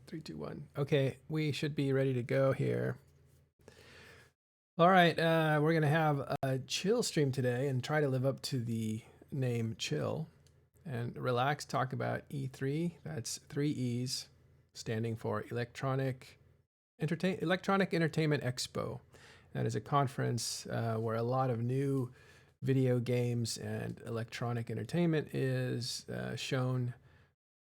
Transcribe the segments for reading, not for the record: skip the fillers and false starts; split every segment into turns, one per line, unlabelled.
3, 2, 1. Okay, we should be ready to go here. All right, we're gonna have a chill stream today and try to live up to the name chill and relax. Talk about E3. That's 3 E's, standing for Electronic Entertainment Expo. That is a conference where a lot of new video games and electronic entertainment is shown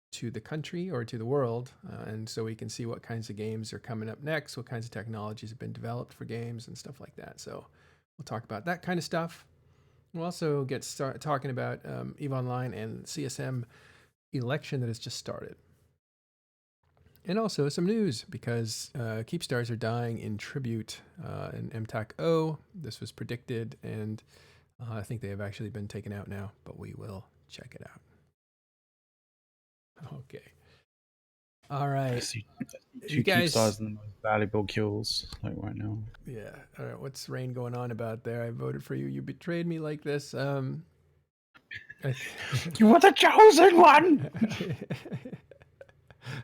to the country or to the world, and so we can see what kinds of games are coming up next, what kinds of technologies have been developed for games and stuff like that. So we'll talk about that kind of stuff. We'll also start talking about EVE Online and CSM election that has just started. And also some news, because Keepstars are dying in tribute in MTAC-0. This was predicted, and I think they have actually been taken out now, but we will check it out. Okay. All right.
You guys, Keepstars are the most valuable kills like right now.
Yeah. All right. What's Rain going on about there? I voted for you. You betrayed me like this.
You were the chosen one.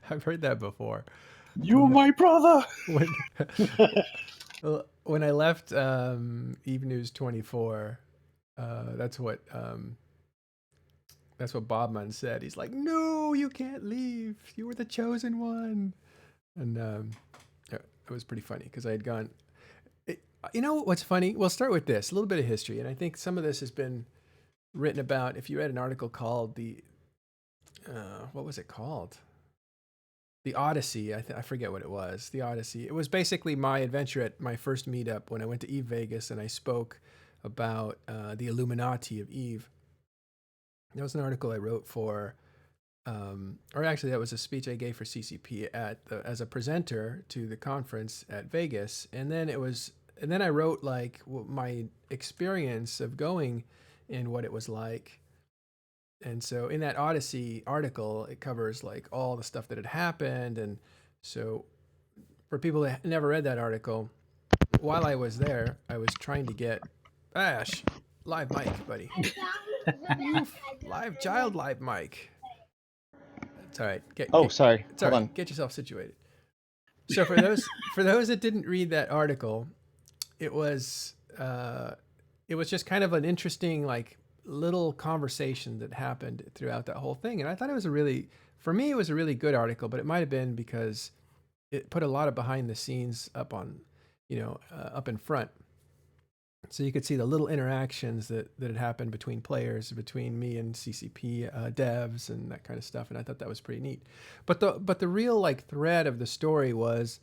I've heard that before.
You were my brother.
When I left Eve News 24, that's what Bobman said. He's like, "No, you can't leave. You were the chosen one." And it was pretty funny because I had gone. You know what's funny? We'll start with this, a little bit of history, and I think some of this has been written about. If you read an article called what was it called? The Odyssey. I forget what it was. The Odyssey. It was basically my adventure at my first meetup when I went to Eve Vegas, and I spoke about the Illuminati of Eve. That was an article I wrote for, or actually that was a speech I gave for CCP as a presenter to the conference at Vegas. And then I wrote like my experience of going and what it was like. And so in that Odyssey article, it covers like all the stuff that had happened. And so for people that never read that article, while I was there, I was trying to get Ash, live mic, buddy. Live mic. It's all right.
Sorry.
It's all
Hold
right.
on.
Get yourself situated. So for those that didn't read that article, it was just kind of an interesting like little conversation that happened throughout that whole thing, and I thought it was for me it was a really good article, but it might have been because it put a lot of behind the scenes up on, up in front. So you could see the little interactions that had happened between players, between me and CCP devs and that kind of stuff. And I thought that was pretty neat. But the real like thread of the story was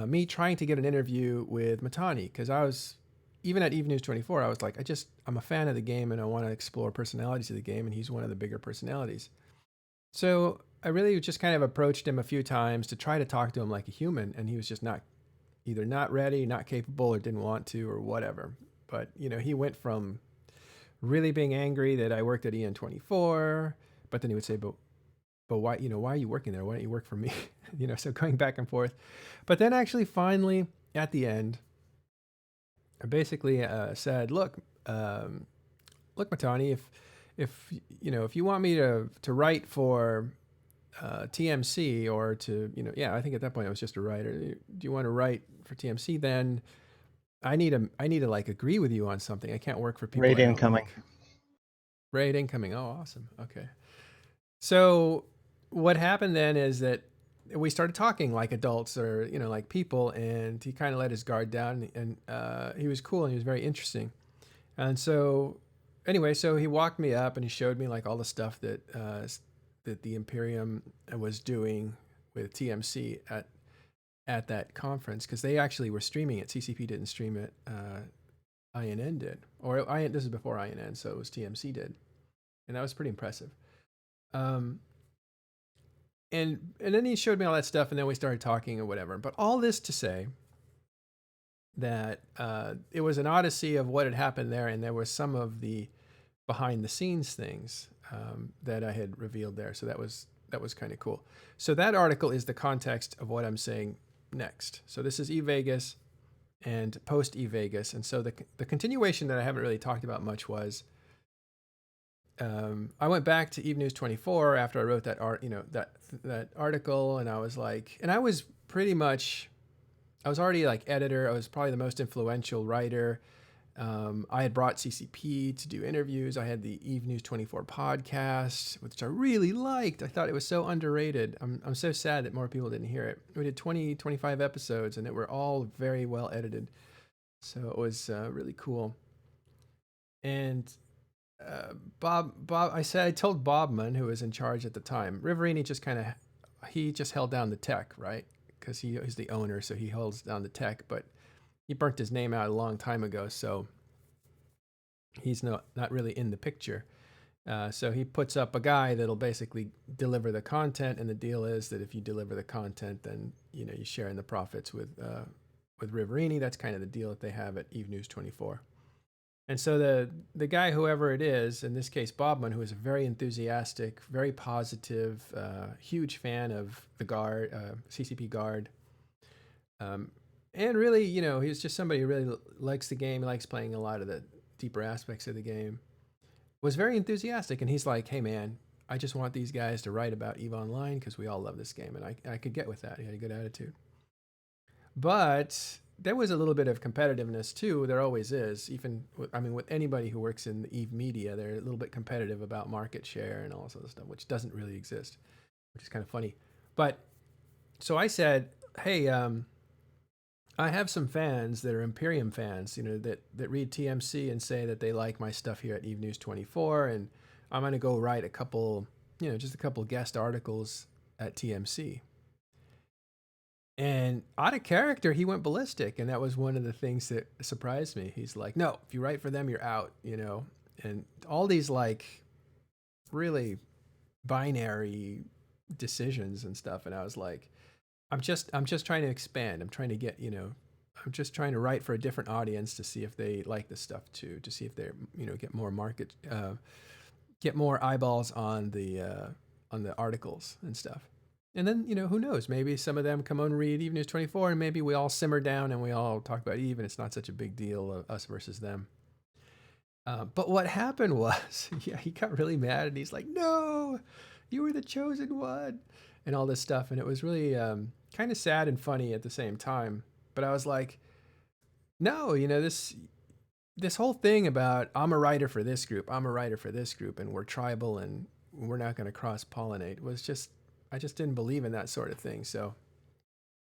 me trying to get an interview with Matani, because I was, even at Eve News 24, I was like, I'm a fan of the game and I want to explore personalities of the game, and he's one of the bigger personalities. So I really just kind of approached him a few times to try to talk to him like a human, and he was just either not ready, not capable, or didn't want to, or whatever. But, he went from really being angry that I worked at EN24, but then he would say, but why, why are you working there? Why don't you work for me? So going back and forth. But then actually finally at the end, I basically said, look, Matani, if you want me to write for TMC, or to, I think at that point I was just a writer. Do you want to write for TMC? Then I need to like agree with you on something. I can't work for people.
Raid incoming.
Like. Raid incoming. Oh, awesome. Okay. So what happened then is that we started talking like adults, or like people, and he kind of let his guard down, and he was cool and he was very interesting. And so anyway, so he walked me up and he showed me like all the stuff that the Imperium was doing with TMC at that conference, because they actually were streaming it. CCP didn't stream it. INN did. Or this is before INN, so it was TMC did. And that was pretty impressive. And then he showed me all that stuff, and then we started talking or whatever. But all this to say that it was an odyssey of what had happened there, and there was some of the behind the scenes things that I had revealed there. So that was kind of cool. So that article is the context of what I'm saying next. So this is eVegas and post eVegas. And so the continuation that I haven't really talked about much was I went back to Eve News 24 after I wrote that that article, and I was like, and I was pretty much, I was already like editor. I was probably the most influential writer. I had brought CCP to do interviews. I had the Eve News 24 podcast, which I really liked. I thought it was so underrated. I'm so sad that more people didn't hear it. We did 25 episodes, and it were all very well edited. So it was really cool. And I told Bobman, who was in charge at the time, Riverini he just held down the tech, right? Because he's the owner, so he holds down the tech, but he burnt his name out a long time ago, so he's not really in the picture. So he puts up a guy that'll basically deliver the content, and the deal is that if you deliver the content, then you share in the profits with Riverini. That's kind of the deal that they have at Eve News 24. And so the guy, whoever it is, in this case Bobman, who is a very enthusiastic, very positive, huge fan of the Guard, CCP Guard, and really, he's just somebody who really likes the game, likes playing a lot of the deeper aspects of the game, was very enthusiastic. And he's like, hey, man, I just want these guys to write about EVE Online because we all love this game. And I could get with that. He had a good attitude. But there was a little bit of competitiveness, too. There always is. With anybody who works in the EVE media, they're a little bit competitive about market share and all this other stuff, which doesn't really exist, which is kind of funny. But so I said, hey, I have some fans that are Imperium fans, that read TMC and say that they like my stuff here at Eve News 24, and I'm going to go write a couple guest articles at TMC. And out of character, he went ballistic, and that was one of the things that surprised me. He's like, no, if you write for them, you're out, and all these like really binary decisions and stuff. And I was like, I'm just trying to expand. I'm trying to get, I'm just trying to write for a different audience to see if they like this stuff too, to see if they're, get more get more eyeballs on the articles and stuff. And then, who knows, maybe some of them come on and read Eve News 24, and maybe we all simmer down and we all talk about Eve, and it's not such a big deal, us versus them. But what happened was, he got really mad, and he's like, no, you were the chosen one, and all this stuff. And it was really kind of sad and funny at the same time. But I was like, no, this whole thing about I'm a writer for this group, I'm a writer for this group, and we're tribal and we're not going to cross-pollinate was just, I just didn't believe in that sort of thing. So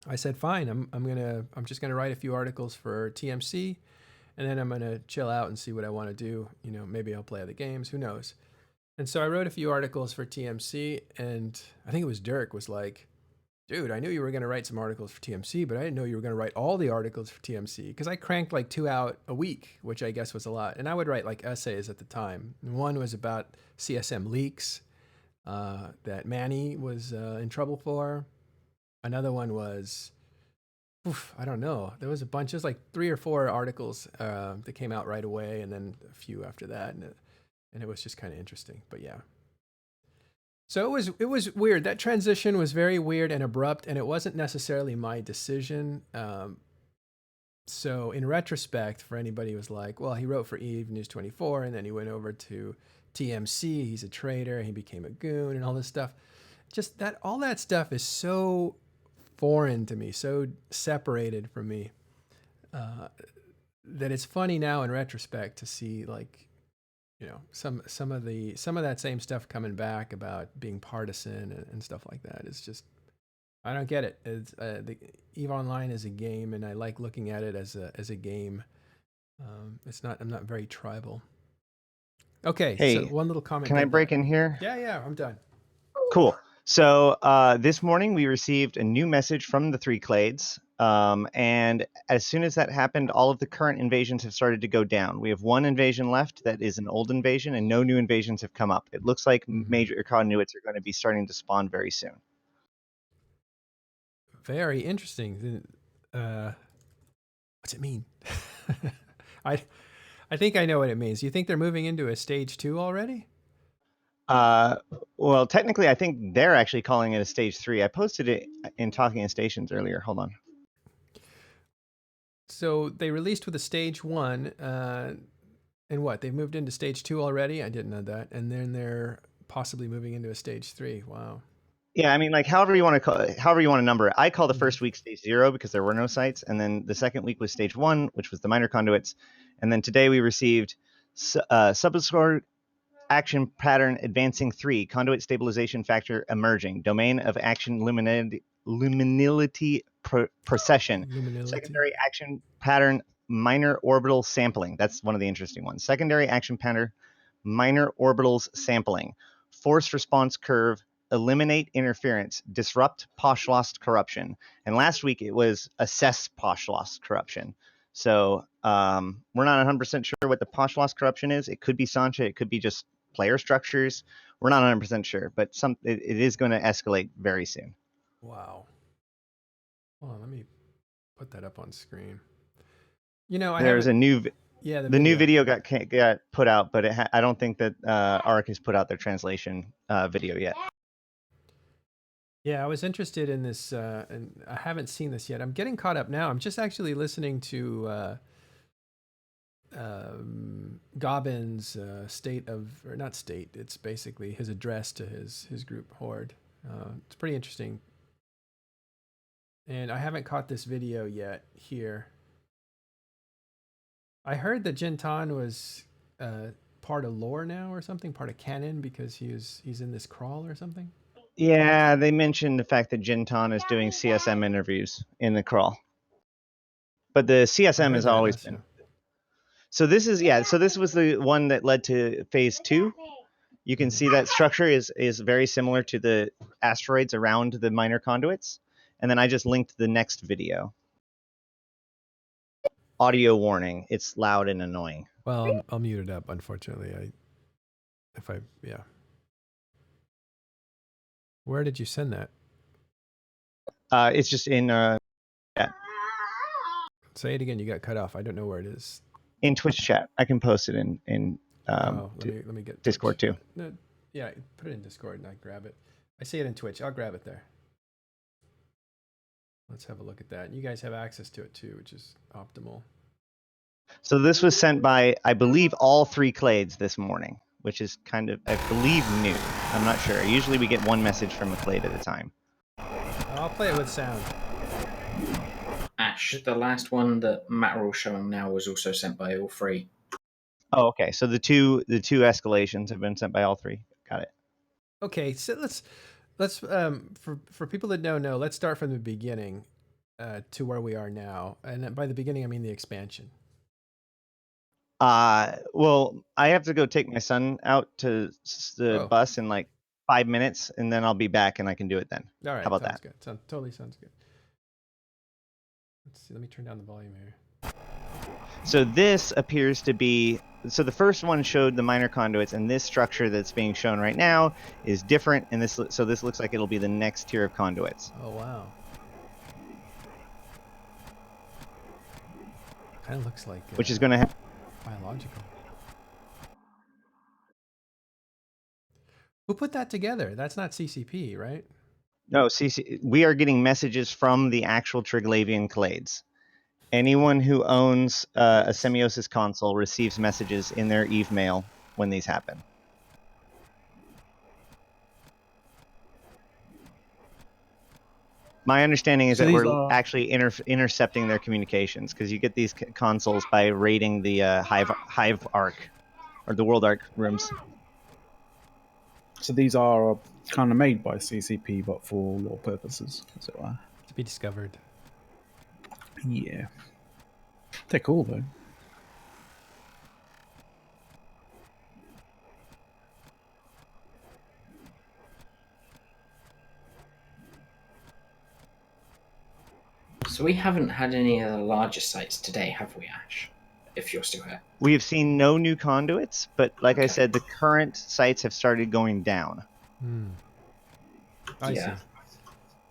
I said, fine, I'm just gonna write a few articles for TMC, and then I'm gonna chill out and see what I want to do. Maybe I'll play other games. Who knows? And so I wrote a few articles for TMC, and I think it was Dirk was like, dude, I knew you were going to write some articles for TMC, but I didn't know you were going to write all the articles for TMC, because I cranked like 2 out a week, which I guess was a lot. And I would write like essays at the time. And one was about CSM leaks that Manny was in trouble for. Another one was, I don't know. There was a bunch. There's like 3 or 4 articles that came out right away, and then a few after that. And it was just kind of interesting. But yeah. So it was weird. That transition was very weird and abrupt, and it wasn't necessarily my decision. So in retrospect, for anybody who was like, well, he wrote for Eve News 24, and then he went over to TMC. He's a traitor. He became a goon and all this stuff. Just that, all that stuff is so foreign to me, so separated from me, that it's funny now in retrospect to see like, some of that same stuff coming back about being partisan and stuff like that. It's just, I don't get it. It's the EVE Online is a game, and I like looking at it as a game. I'm not very tribal. Okay,
hey,
so one little comment.
Can I break in here?
Yeah, I'm done.
Cool. So this morning we received a new message from the 3 Clades, and as soon as that happened, all of the current invasions have started to go down. We have 1 invasion left that is an old invasion, and no new invasions have come up. It looks like major conduits are going to be starting to spawn very soon.
Very interesting. What's it mean? I think I know what it means. You think they're moving into a stage 2 already?
Well, technically, I think they're actually calling it a stage 3. I posted it in Talking in Stations earlier. Hold on.
So they released with a stage 1. And what? They've moved into stage 2 already? I didn't know that. And then they're possibly moving into a stage 3. Wow.
Yeah, I mean, like however you want to call it, however you want to number it. I call the first week stage 0 because there were no sites, and then the second week was stage 1, which was the minor conduits, and then today we received subscore action pattern advancing 3, conduit stabilization factor emerging, domain of action luminility procession, secondary action pattern minor orbital sampling. That's one of the interesting ones. Secondary action pattern minor orbitals sampling, force response curve, eliminate interference, disrupt posh lost corruption. And last week it was assess posh lost corruption. So we're not 100% sure what the posh lost corruption is. It could be Sancha, it could be just player structures. We're not 100% sure, but it is going to escalate very soon.
Wow. Hold on, let me put that up on screen. You know,
there's a new
the
new video got put out, but I don't think that ARC has put out their translation video yet.
Yeah, I was interested in this, and I haven't seen this yet. I'm getting caught up now. I'm just actually listening to Gobbin's it's basically his address to his group Horde. It's pretty interesting. And I haven't caught this video yet here. I heard that Jintan was part of lore now or something, part of canon because he's in this crawl or something.
Yeah, they mentioned the fact that Jintan is doing CSM interviews in the crawl. But the CSM has always been. So this was the one that led to phase 2. You can see that structure is very similar to the asteroids around the minor conduits. And then I just linked the next video. Audio warning. It's loud and annoying.
Well, I'll mute it up, unfortunately. Yeah. Where did you send that?
It's just in chat.
Say it again. You got cut off. I don't know where it is.
In Twitch chat. I can post it in
let me get
Discord
Twitch.
too.
No, yeah, put it in Discord and I grab it. I see it in Twitch. I'll grab it there. Let's have a look at that. You guys have access to it too, which is optimal.
So this was sent by, I believe, all 3 clades this morning, which is kind of, I believe, new. I'm not sure. Usually we get one message from a clade at a time.
I'll play it with sound.
Ash, the last one that Matterall showing now was also sent by all 3.
Oh, okay. So the two escalations have been sent by all 3. Got it.
Okay, so let's for people that don't know, let's start from the beginning to where we are now, and by the beginning I mean the expansion.
Well, I have to go take my son out to the bus in like 5 minutes, and then I'll be back and I can do it then.
All right.
How about that?
Good. Totally sounds good. Let's see. Let me turn down the volume here.
So this appears to be, so the first one showed the minor conduits, and this structure that's being shown right now is different, and this looks like it'll be the next tier of conduits.
Oh, wow. Kind of looks like
which is going to have
biological. Who put that together? That's not CCP, right?
No, we are getting messages from the actual Triglavian clades. Anyone who owns a Semiosis console receives messages in their Eve mail when these happen. My understanding is that we're actually intercepting their communications, because you get these consoles by raiding the Hive Arc, or the World Arc rooms.
So these are kind of made by CCP, but for lore purposes, as it were.
To be discovered.
Yeah. They're cool, though.
So we haven't had any of the larger sites today, have we, Ash? If you're still here.
We have seen no new conduits, but like I said, the current sites have started going down.
I see.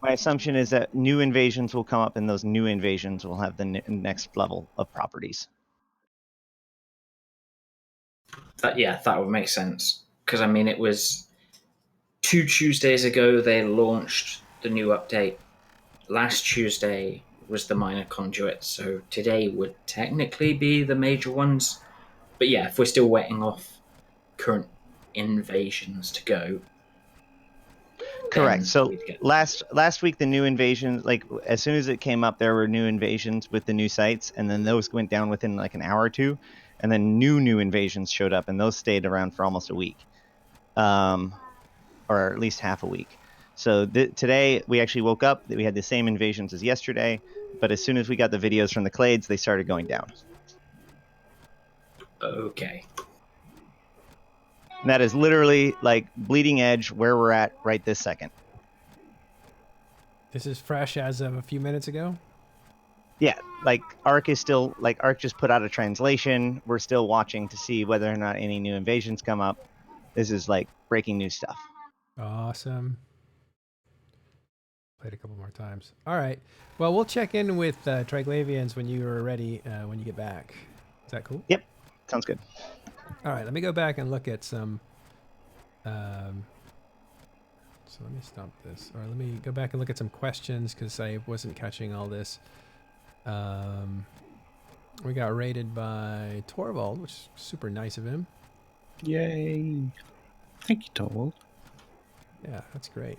My assumption is that new invasions will come up, and those new invasions will have the next level of properties.
That would make sense. Because, I mean, it was 2 Tuesdays ago they launched the new update. Last Tuesday was the minor conduit, so today would technically be the major ones. But yeah, if we're still waiting off current invasions to go,
Correct.
then
So
we'd get
last week the new invasions, like as soon as it came up, there were new invasions with the new sites, and then those went down within like an hour or two, and then new invasions showed up, and those stayed around for almost a week, or at least half a week. So today we actually woke up that we had the same invasions as yesterday, but as soon as we got the videos from the clades, they started going down.
okay.
And that is literally like bleeding edge where we're at right this second.
This is fresh as of a few minutes ago.
Yeah, like Arc is still like Arc just put out a translation. We're still watching to see whether or not any new invasions come up. This is like breaking news stuff.
Awesome. Played a couple more times. All right. Well, we'll check in with Triglavians when you are ready, when you get back. Is that cool?
Yep, sounds good.
All right. Let me go back and look at some. So let me stop this. Or let me go back and look at some questions because I wasn't catching all this. We got rated by Torvald, which is super nice of him.
Yay! Thank you, Torvald.
Yeah, that's great.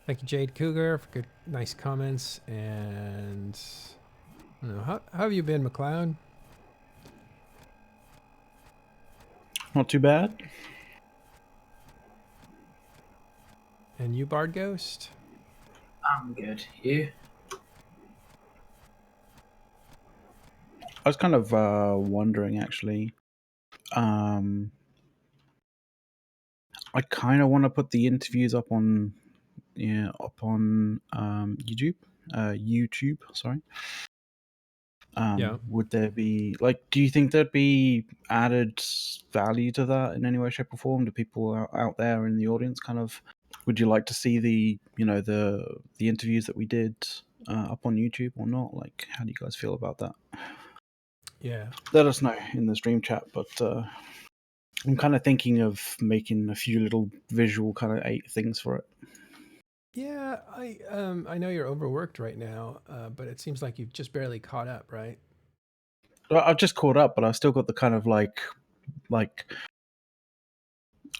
Thank you, Jade Cougar, for good, nice comments. And I don't know, how have you been, McLeod?
Not too bad.
And you, Bard Ghost?
I'm good. You?
I was kind of wondering, actually. I kind of want to put the interviews up on, YouTube. YouTube, sorry.
Yeah.
Would there be do you think there'd be added value to that in any way, shape, or form? Do people out there in the audience kind of would you like to see the the interviews that we did up on YouTube or not? Like, how do you guys feel about that?
Yeah.
Let us know in the stream chat. But I'm kind of thinking of making a few little visual kind of 8 things for it.
Yeah, I know you're overworked right now, but it seems like you've just barely caught up, right?
I've just caught up, but I've still got the kind of like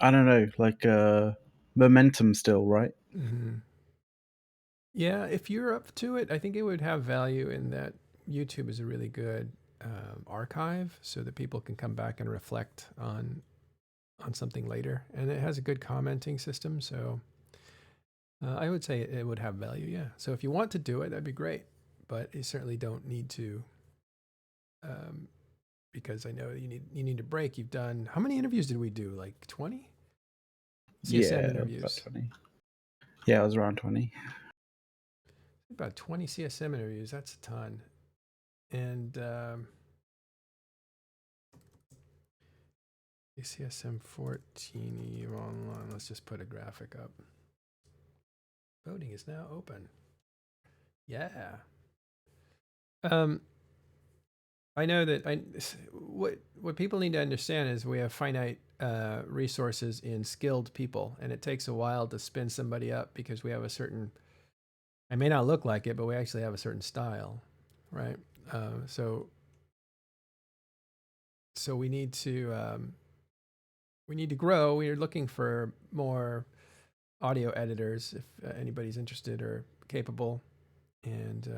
I don't know, momentum still, right?
Mm-hmm. Yeah, if you're up to it, I think it would have value in that YouTube is a really good archive, so that people can come back and reflect on something later, and it has a good commenting system. So I would say it would have value. Yeah. So if you want to do it, that'd be great, but you certainly don't need to. Because I know you need a break. You've done, how many interviews did we do? Like 20 CSM interviews.
About 20. Yeah, it was around 20.
About 20 CSM interviews. That's a ton. And CSM 14 online. Let's just put a graphic up. Voting is now open. Yeah. I know that what people need to understand is we have finite resources in skilled people, and it takes a while to spin somebody up because we have a certain. I may not look like it, but we actually have a certain style, right? So we need to grow. We're looking for more audio editors if anybody's interested or capable, and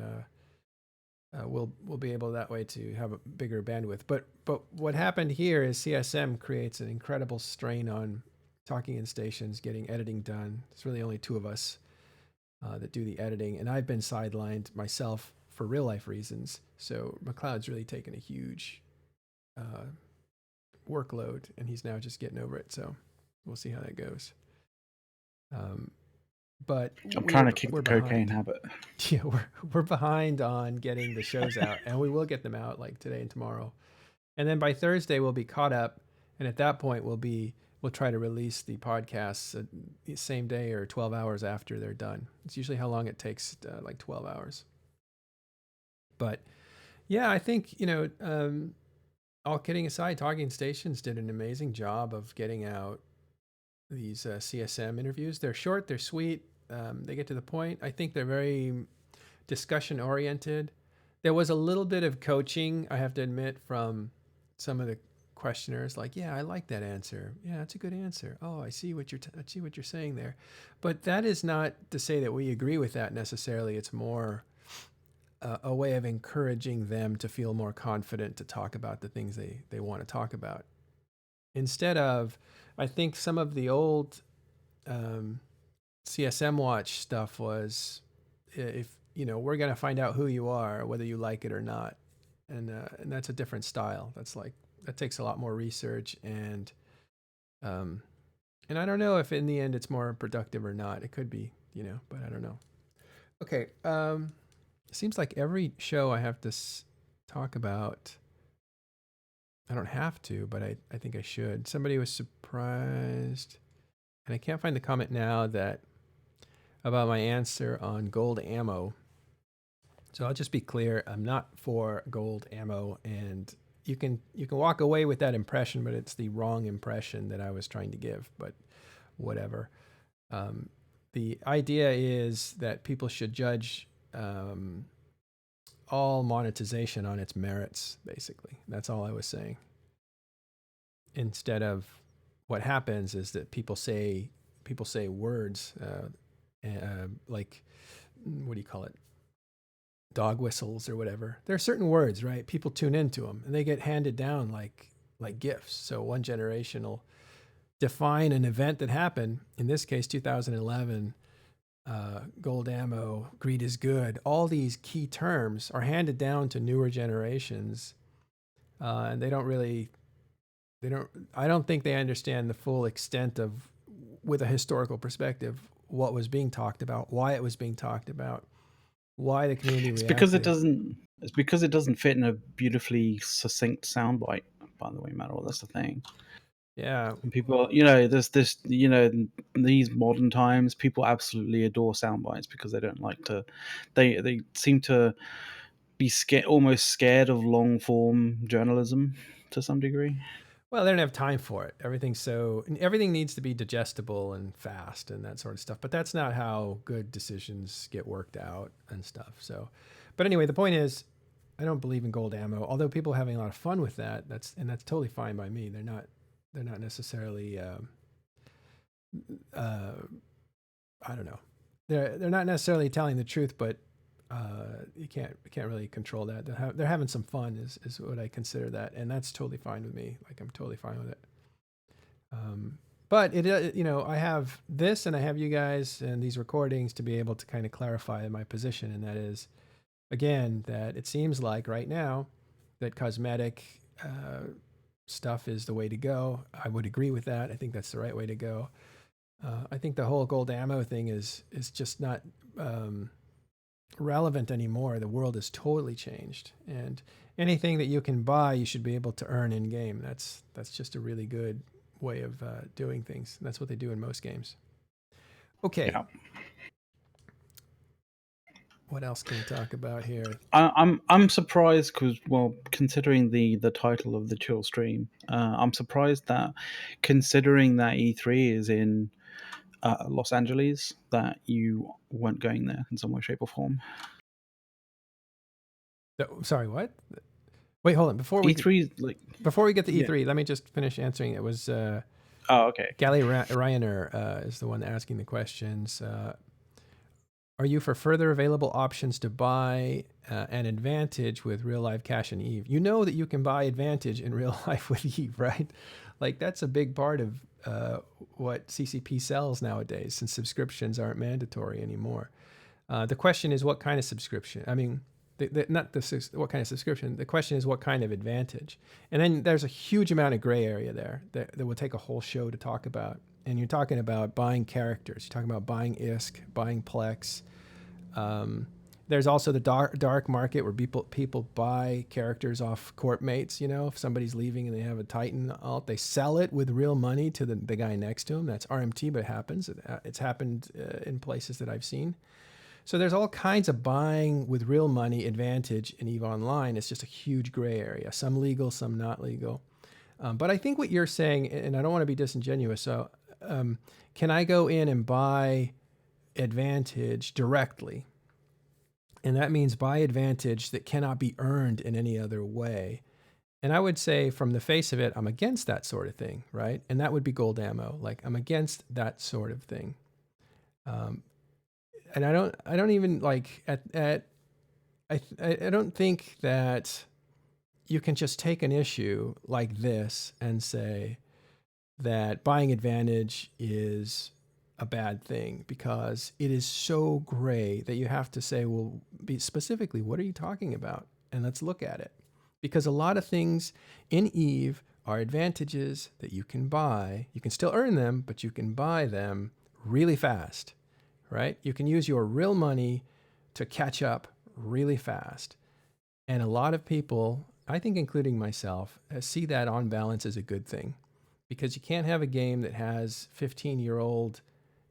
we'll be able that way to have a bigger bandwidth. But what happened here is CSM creates an incredible strain on talking in stations, getting editing done. It's really only 2 of us that do the editing, and I've been sidelined myself for real life reasons. So McLeod's really taken a huge workload, and he's now just getting over it. So we'll see how that goes. But
I'm trying to kick the cocaine habit.
Yeah, we're behind on getting the shows out, and we will get them out like today and tomorrow. And then by Thursday we'll be caught up, and at that point we'll try to release the podcasts the same day or 12 hours after they're done. It's usually how long it takes, like 12 hours. But yeah, I think, all kidding aside, Talking Stations did an amazing job of getting out these CSM interviews. They're short, they're sweet. They get to the point. I think they're very discussion oriented. There was a little bit of coaching, I have to admit, from some of the questioners. Like, yeah, I like that answer. Yeah, that's a good answer. Oh, I see what you're saying there. But that is not to say that we agree with that necessarily. It's more a way of encouraging them to feel more confident to talk about the things they want to talk about. Instead of, I think some of the old CSM Watch stuff was, if we're going to find out who you are, whether you like it or not, and that's a different style. That takes a lot more research, and I don't know if in the end it's more productive or not. It could be, but I don't know. Okay, it seems like every show I have to talk about. I don't have to, but I think I should. Somebody was surprised, and I can't find the comment now, that about my answer on gold ammo. So I'll just be clear, I'm not for gold ammo, and you can walk away with that impression, but it's the wrong impression that I was trying to give, but whatever. The idea is that people should judge all monetization on its merits, basically. That's all I was saying. Instead of, what happens is that people say words like, what do you call it? Dog whistles or whatever. There are certain words, right? People tune into them, and they get handed down like gifts. So one generation will define an event that happened. In this case, 2011. Gold ammo, greed is good. All these key terms are handed down to newer generations, and I don't think they understand the full extent of, with a historical perspective, what was being talked about, why it was being talked about, why the community reacted.
It's because it doesn't fit in a beautifully succinct soundbite. By the way, Matterall, that's the thing.
Yeah.
And people, there's this, in these modern times, people absolutely adore sound bites because they don't like to, they seem to be almost scared of long form journalism to some degree.
Well, they don't have time for it. Everything needs to be digestible and fast and that sort of stuff. But that's not how good decisions get worked out and stuff. So, but anyway, the point is, I don't believe in gold ammo. Although people are having a lot of fun with that, that's totally fine by me. They're not necessarily. I don't know. They're not necessarily telling the truth, but you can't really control that. They're having some fun is what I consider that, and that's totally fine with me. Like, I'm totally fine with it. But I have this, and I have you guys and these recordings to be able to kind of clarify my position, and that is, again, that it seems like right now that cosmetic stuff is the way to go. I would agree with that. I think that's the right way to go. I think the whole gold ammo thing is just not relevant anymore. The world has totally changed, and anything that you can buy, you should be able to earn in game. That's just a really good way of doing things. That's what they do in most games. Okay. Yeah. What else can we talk about here?
I'm surprised because, well, considering the title of the chill stream, I'm surprised that, considering that E3 is in Los Angeles, that you weren't going there in some way, shape, or form.
Sorry, what? Wait, hold on. Before we get to E3, let me just finish answering. It was
okay.
Gally Ryaner is the one asking the questions. Are you for further available options to buy an Advantage with real life cash and Eve? You know that you can buy Advantage in real life with Eve, right? Like, that's a big part of what CCP sells nowadays, since subscriptions aren't mandatory anymore. The question is, what kind of subscription? I mean, what kind of subscription. The question is, what kind of Advantage? And then there's a huge amount of gray area there that will take a whole show to talk about. And you're talking about buying characters. You're talking about buying ISK, buying Plex. There's also the dark market where people buy characters off corp mates. If somebody's leaving and they have a Titan alt, they sell it with real money to the guy next to him. That's RMT, but it happens. It's happened in places that I've seen. So there's all kinds of buying with real money Advantage in EVE Online. It's just a huge gray area. Some legal, some not legal. But I think what you're saying, and I don't want to be disingenuous, so can I go in and buy advantage directly. And that means buy advantage that cannot be earned in any other way. And I would say from the face of it, I'm against that sort of thing, right? And that would be gold ammo. Like, I'm against that sort of thing. And I don't even like I don't think that you can just take an issue like this and say that buying advantage is a bad thing, because it is so gray that you have to say, well, be specifically, what are you talking about? And let's look at it. Because a lot of things in EVE are advantages that you can buy. You can still earn them, but you can buy them really fast, right? You can use your real money to catch up really fast. And a lot of people, I think including myself, see that on balance as a good thing, because you can't have a game that has 15-year-old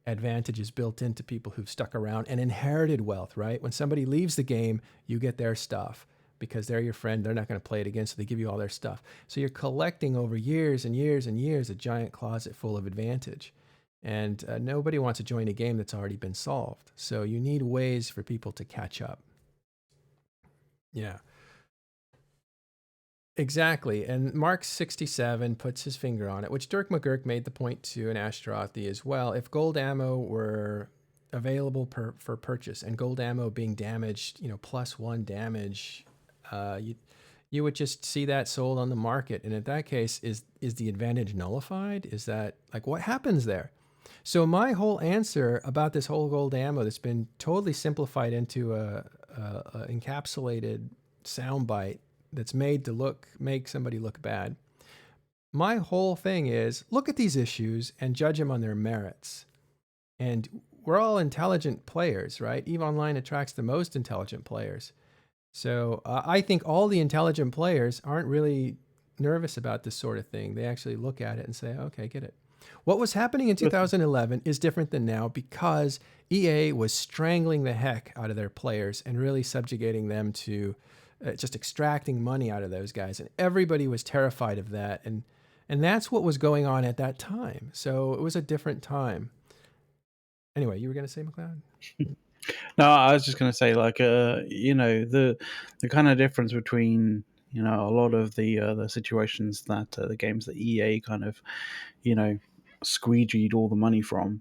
advantages built into people who've stuck around and inherited wealth, right? When somebody leaves the game, you get their stuff because they're your friend. They're not going to play it again, so they give you all their stuff. So you're collecting over years and years and years a giant closet full of advantage. And nobody wants to join a game that's already been solved. So you need ways for people to catch up. Yeah. Exactly. And Mark67 puts his finger on it, which Dirk McGurk made the point to in Ashtarothi as well. If gold ammo were available for purchase, and gold ammo being damaged, +1 damage, you would just see that sold on the market. And in that case, is the advantage nullified? Is that, like, what happens there? So my whole answer about this whole gold ammo that's been totally simplified into a encapsulated soundbite that's made to make somebody look bad. My whole thing is, look at these issues and judge them on their merits. And we're all intelligent players, right? EVE Online attracts the most intelligent players. So I think all the intelligent players aren't really nervous about this sort of thing. They actually look at it and say, okay, get it. What was happening in 2011 is different than now, because EA was strangling the heck out of their players and really subjugating them to just extracting money out of those guys. And everybody was terrified of that. And that's what was going on at that time. So it was a different time. Anyway, you were going to say, McLeod?
No, I was just going to say, like, the kind of difference between, a lot of the situations that the games that EA kind of, squeegeed all the money from,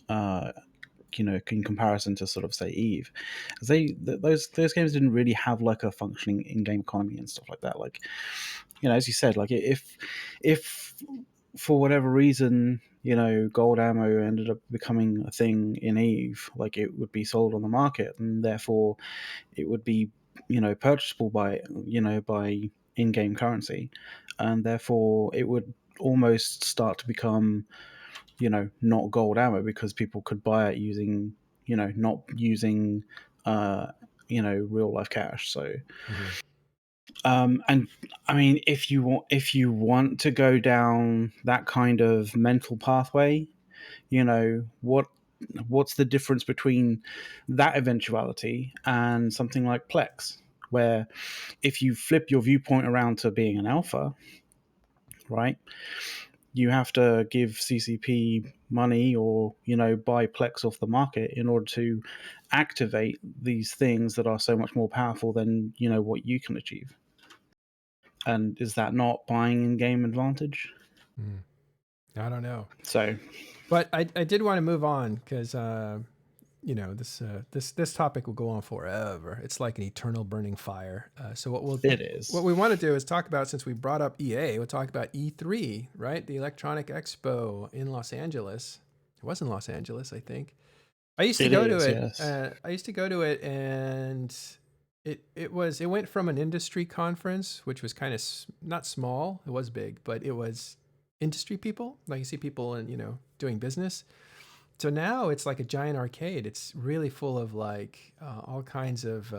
in comparison to sort of, say, EVE, those games didn't really have like a functioning in-game economy and stuff like that. Like, as you said, like, if for whatever reason, gold ammo ended up becoming a thing in EVE, like, it would be sold on the market, and therefore it would be, purchasable by in-game currency, and therefore it would almost start to become, not gold ammo, because people could buy it using, not using, real life cash. So, and I mean, if you want to go down that kind of mental pathway, what's the difference between that eventuality and something like Plex, where if you flip your viewpoint around to being an alpha, right, you have to give CCP money or, buy Plex off the market in order to activate these things that are so much more powerful than, what you can achieve. And is that not buying in-game advantage?
I don't know.
So,
but I did want to move on, because this topic will go on forever. It's like an eternal burning fire. So what we want to do is talk about, since we brought up EA, we'll talk about E3, right? The Electronic Expo in Los Angeles. It was in Los Angeles, I think. I used to go to it. Yes. I used to go to it, and it went from an industry conference, which was kind of not small. It was big, but it was industry people. Like, you see people and doing business. So now it's like a giant arcade. It's really full of like all kinds of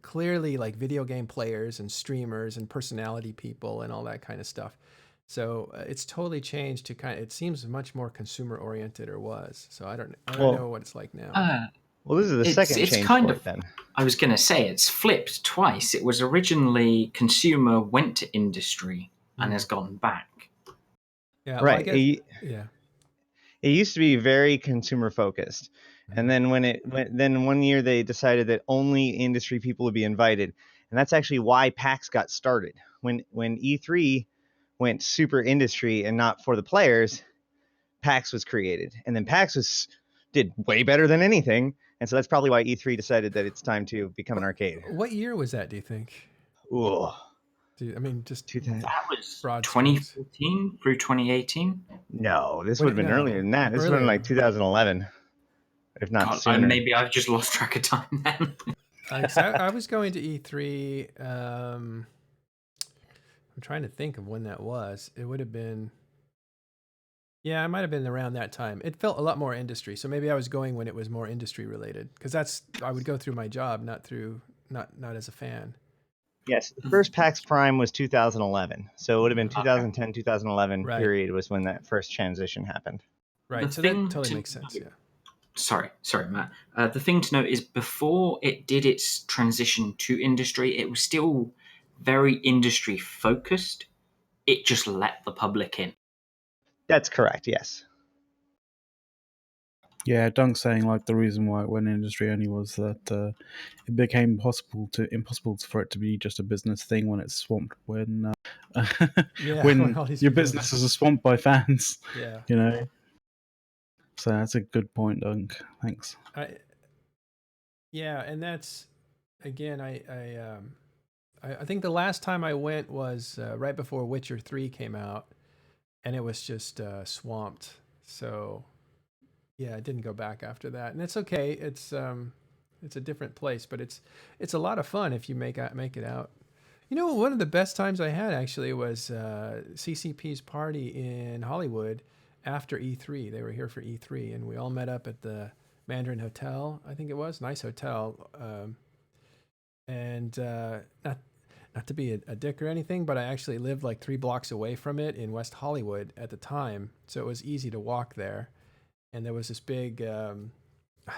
clearly like video game players and streamers and personality people and all that kind of stuff. So it's totally changed to it seems much more consumer oriented, or was. So I don't know what it's like now.
Well, this is the second change kind of, then.
I was going to say it's flipped twice. It was originally consumer, went to industry, and has gone back.
Yeah,
right.
Yeah.
It used to be very consumer focused, and then then one year they decided that only industry people would be invited, and that's actually why PAX got started. When E3 went super industry and not for the players, PAX was created, and then PAX did way better than anything, and so that's probably why E3 decided that it's time to become an arcade.
What year was that, do you think?
Ooh,
I mean, just
2000.
That was
broad strokes.
2014 through 2018.
No, this would have been earlier than that. This would have been
Earlier.
like 2011, if not
God,
sooner.
maybe I've just lost track of time then.
I was going to E3. I'm trying to think of when that was. It would have been. Yeah, it might have been around that time. It felt a lot more industry, so maybe I was going when it was more industry related. Because I would go through my job, not as a fan.
Yes, the first PAX Prime was 2011, so it would have been 2010, 2011
Right.
period was when that first transition happened.
Right, so that totally makes sense. Yeah.
Sorry, Matt. The thing to note is before it did its transition to industry, it was still very industry focused. It just let the public in.
That's correct. Yes.
Yeah, Dunk's saying like the reason why it went industry only was that it became impossible for it to be just a business thing when it's swamped when when
all these
your
people-
businesses are swamped by fans.
Yeah.
You know. So that's a good point, Dunk. Thanks.
Yeah, and that's again, I think the last time I went was right before Witcher 3 came out, and it was just swamped. So yeah, I didn't go back after that, and it's okay. It's a different place, but it's a lot of fun if you make it out. You know, one of the best times I had actually was CCP's party in Hollywood after E3. They were here for E3, and we all met up at the Mandarin Hotel, I think it was. Nice hotel. And not to be a dick or anything, but I actually lived like 3 blocks away from it in West Hollywood at the time, so it was easy to walk there. And there was this big, I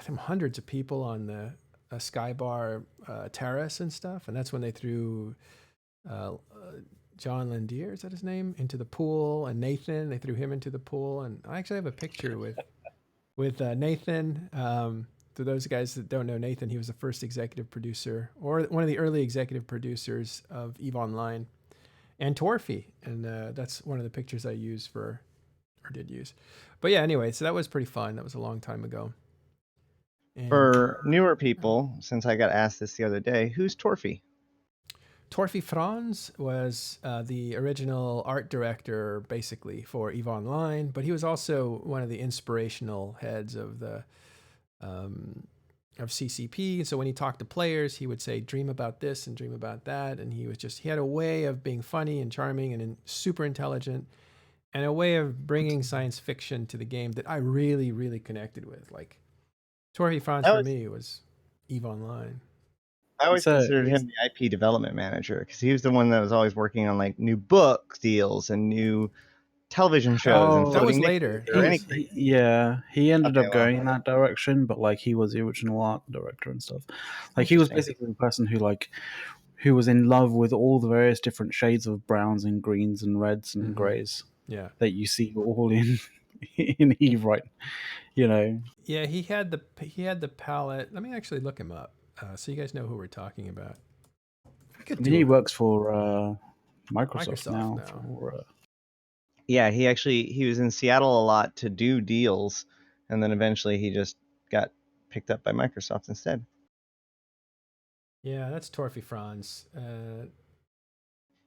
think hundreds of people on the Sky Bar terrace and stuff, and that's when they threw John Landier, is that his name, into the pool, and Nathan, they threw him into the pool, and I actually have a picture with Nathan. To those guys that don't know Nathan, he was the first executive producer, or one of the early executive producers of EVE Online, and Torfy, and that's one of the pictures I did use. But yeah, anyway, so that was pretty fun. That was a long time ago. And
for newer people, since I got asked this the other day, who's Torfy?
Torfy Franz was the original art director, basically, for EVE Online, but he was also one of the inspirational heads of the of CCP. So when he talked to players, he would say, "Dream about this and dream about that," and he had a way of being funny and charming and super intelligent, and a way of bringing science fiction to the game that I really, really connected with. Like Torfy Franz for me was EVE Online.
I always considered him the IP development manager because he was the one that was always working on like new book deals and new television shows. And
that was later.
He ended up going in that direction, but like he was the original art director and stuff. Like he was basically the person who was in love with all the various different shades of browns and greens and reds and grays.
Yeah,
that you see all in EVE, right? You know.
Yeah, he had the palette. Let me actually look him up, so you guys know who we're talking about.
He works for Microsoft now.
Yeah, he was in Seattle a lot to do deals, and then eventually he just got picked up by Microsoft instead.
Yeah, that's Torfy Franz.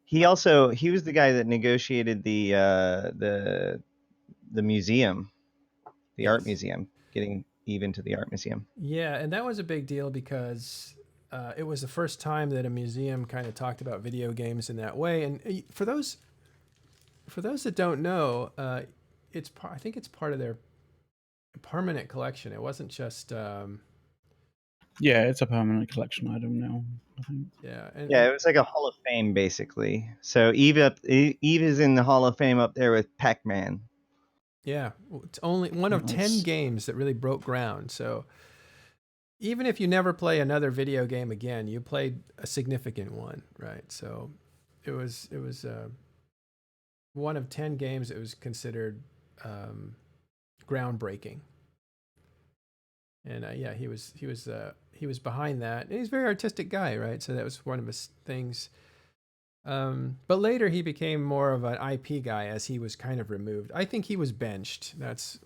He was the guy that negotiated the museum, the art museum, getting EVE into the art museum.
Yeah, and that was a big deal because it was the first time that a museum kind of talked about video games in that way. And for those that don't know, I think it's part of their permanent collection. It wasn't just.
Yeah, it's a permanent collection item now, I think.
Yeah,
it was like a Hall of Fame basically. So EVE is in the Hall of Fame up there with Pac-Man.
Yeah, it's only one of 10 games that really broke ground. So even if you never play another video game again, you played a significant one, right? So it was one of 10 games that was considered groundbreaking. And yeah, he was behind that. And he's a very artistic guy, right? So that was one of his things. But later he became more of an IP guy as he was kind of removed. I think he was benched. That's,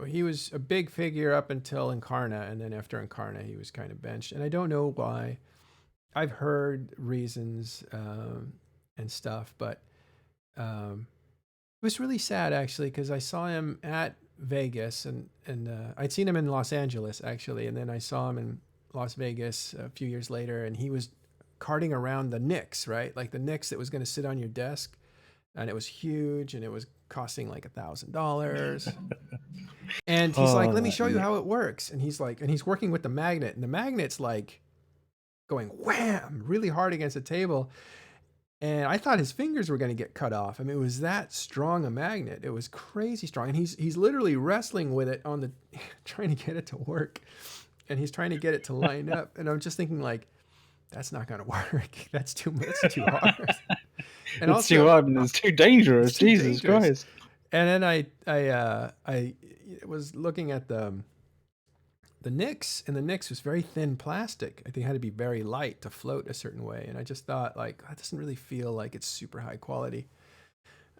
he was a big figure up until Incarna, and then after Incarna he was kind of benched. And I don't know why. I've heard reasons and stuff, but it was really sad actually, because I saw him at Vegas, and I'd seen him in Los Angeles actually, and then I saw him in Las Vegas a few years later, and he was carting around the Nix, right? Like the Nix that was going to sit on your desk, and it was huge, and it was costing like $1,000. And he's like, "Let me show you how it works." And he's like, and he's working with the magnet, and the magnet's like going wham really hard against the table. And I thought his fingers were going to get cut off. I mean, it was that strong a magnet. It was crazy strong. And he's literally wrestling with it on the, trying to get it to work. And he's trying to get it to line up. And I'm just thinking like, that's not going to work. That's too hard. And
it's too hard and it's too dangerous. Jesus Christ.
And then I was looking at the Nix, and the Nix was very thin plastic. I think it had to be very light to float a certain way. And I just thought, like, that doesn't really feel like it's super high quality.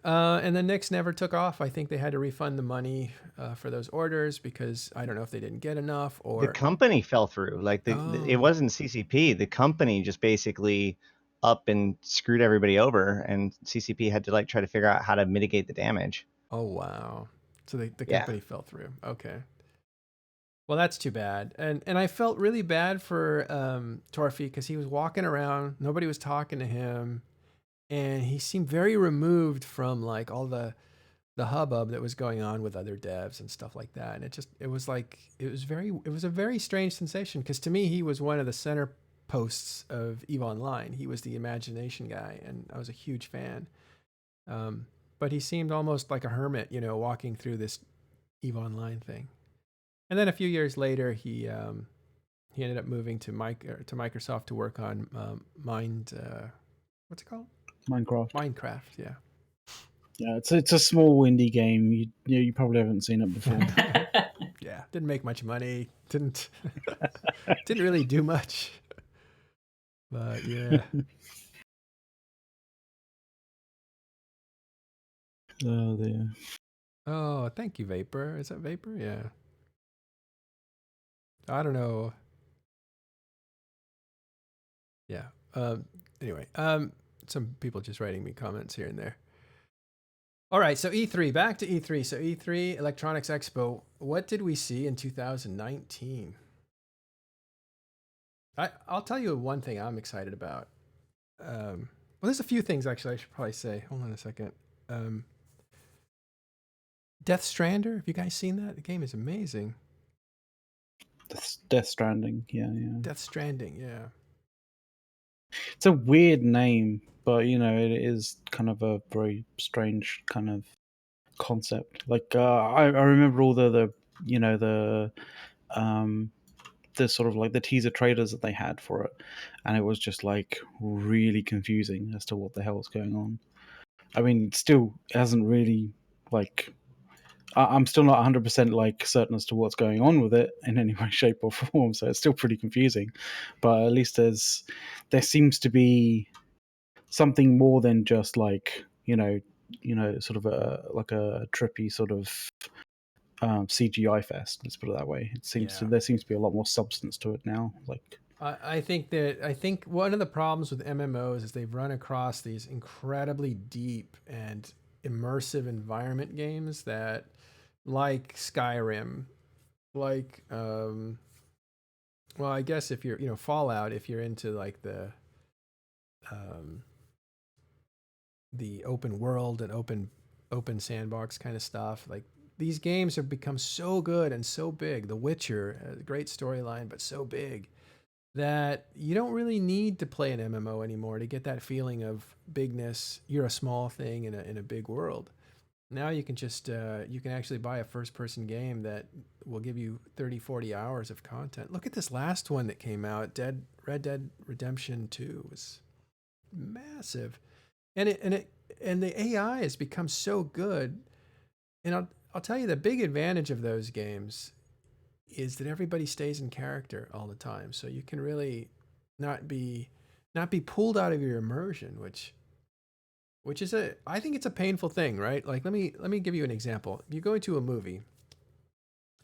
And the Nix never took off. I think they had to refund the money for those orders because I don't know if they didn't get enough, or
the company fell through. Like it wasn't CCP. The company just basically up and screwed everybody over, and CCP had to like try to figure out how to mitigate the damage.
Oh wow! So the company fell through. Okay. Well, that's too bad. And I felt really bad for Torfi because he was walking around, nobody was talking to him, and he seemed very removed from like all the hubbub that was going on with other devs and stuff like that. And it was a very strange sensation, because to me he was one of the center posts of EVE Online. He was the imagination guy, and I was a huge fan. But he seemed almost like a hermit, walking through this EVE Online thing. And then a few years later, he ended up moving to Microsoft to work on what's it called? Minecraft, yeah.
Yeah, it's a small indie game. You probably haven't seen it before.
Yeah, didn't make much money. Didn't really do much. But yeah.
Oh dear.
Oh, thank you, Vapor. Is that Vapor? Yeah. I don't know. Yeah. Anyway, some people just writing me comments here and there. All right, so E3, back to E3. So E3, Electronics Expo. What did we see in 2019? I'll tell you one thing I'm excited about. Well, there's a few things actually I should probably say. Hold on a second. Death Strander. Have you guys seen that? The game is amazing.
Death Stranding, yeah.
Death Stranding, yeah.
It's a weird name, but it is kind of a very strange kind of concept. Like I remember all the sort of like the teaser trailers that they had for it, and it was just like really confusing as to what the hell was going on. I mean, still it hasn't really like. I'm still not 100% like certain as to what's going on with it in any way, shape, or form. So it's still pretty confusing, but at least there seems to be something more than just like sort of a trippy sort of CGI fest. Let's put it that way. There seems to be a lot more substance to it now. Like
I think one of the problems with MMOs is they've run across these incredibly deep and immersive environment games that, like Skyrim, like well, I guess if you're Fallout, if you're into like the open world and open sandbox kind of stuff, like these games have become so good and so big. The Witcher, a great storyline, but so big that you don't really need to play an MMO anymore to get that feeling of bigness. You're a small thing in a big world. Now you can just you can actually buy a first-person game that will give you 30-40 hours of content. Look at this last one that came out, Red Dead Redemption 2 was massive, and the AI has become so good. And I'll tell you the big advantage of those games is that everybody stays in character all the time, so you can really not be pulled out of your immersion, which is I think it's a painful thing, right? Like let me give you an example. You go into a movie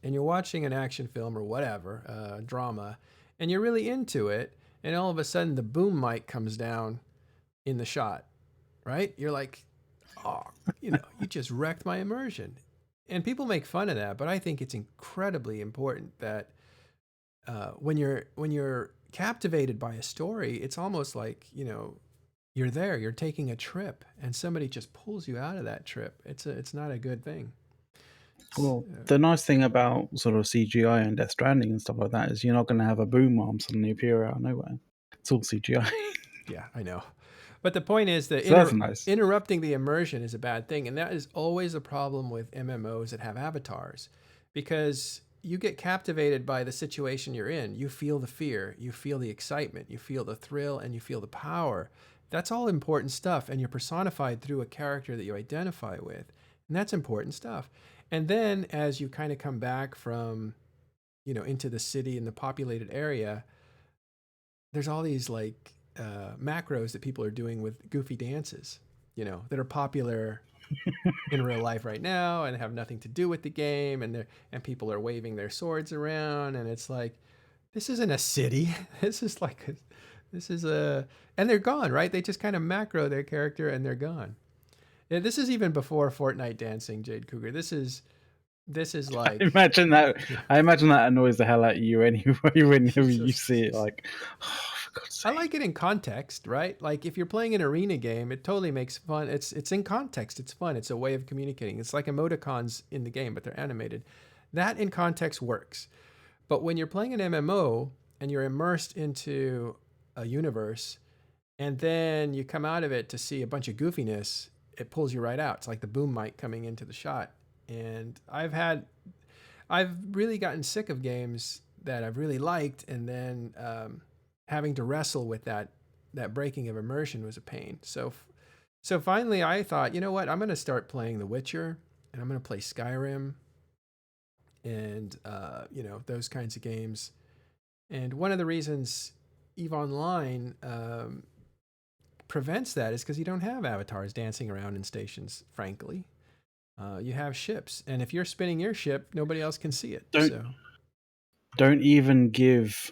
and you're watching an action film or whatever, drama, and you're really into it, and all of a sudden the boom mic comes down in the shot, right? You're like, oh, you just wrecked my immersion. And people make fun of that, but I think it's incredibly important that when you're captivated by a story, it's almost like you're there, you're taking a trip, and somebody just pulls you out of that trip. It's not a good thing.
Well, the nice thing about sort of CGI and Death Stranding and stuff like that is you're not going to have a boom arm suddenly appear out of nowhere. It's all CGI.
Yeah, I know. But the point is that
So that's nice.
interrupting the immersion is a bad thing. And that is always a problem with MMOs that have avatars, because you get captivated by the situation you're in. You feel the fear, you feel the excitement, you feel the thrill, and you feel the power. That's all important stuff. And you're personified through a character that you identify with. And that's important stuff. And then as you kind of come back from, into the city and the populated area, there's all these like macros that people are doing with goofy dances, that are popular in real life right now and have nothing to do with the game, and people are waving their swords around, and it's like, this isn't a city. This is and they're gone, right? They just kind of macro their character and they're gone. Yeah, this is even before Fortnite dancing, Jade Cougar. This is like
I imagine that annoys the hell out of you anyway whenever you see it. Like, oh, for God's sake.
I like it in context, right? Like if you're playing an arena game, it totally makes fun. It's in context. It's fun. It's a way of communicating. It's like emoticons in the game, but they're animated. That in context works. But when you're playing an MMO and you're immersed into a universe, and then you come out of it to see a bunch of goofiness, it pulls you right out. It's like the boom mic coming into the shot. And I've really gotten sick of games that I've really liked, and then having to wrestle with that breaking of immersion was a pain. So finally I thought, you know what, I'm going to start playing The Witcher, and I'm going to play Skyrim, and those kinds of games. And one of the reasons EVE Online prevents that is because you don't have avatars dancing around in stations, frankly. You have ships, and if you're spinning your ship, nobody else can see it.
Don't even give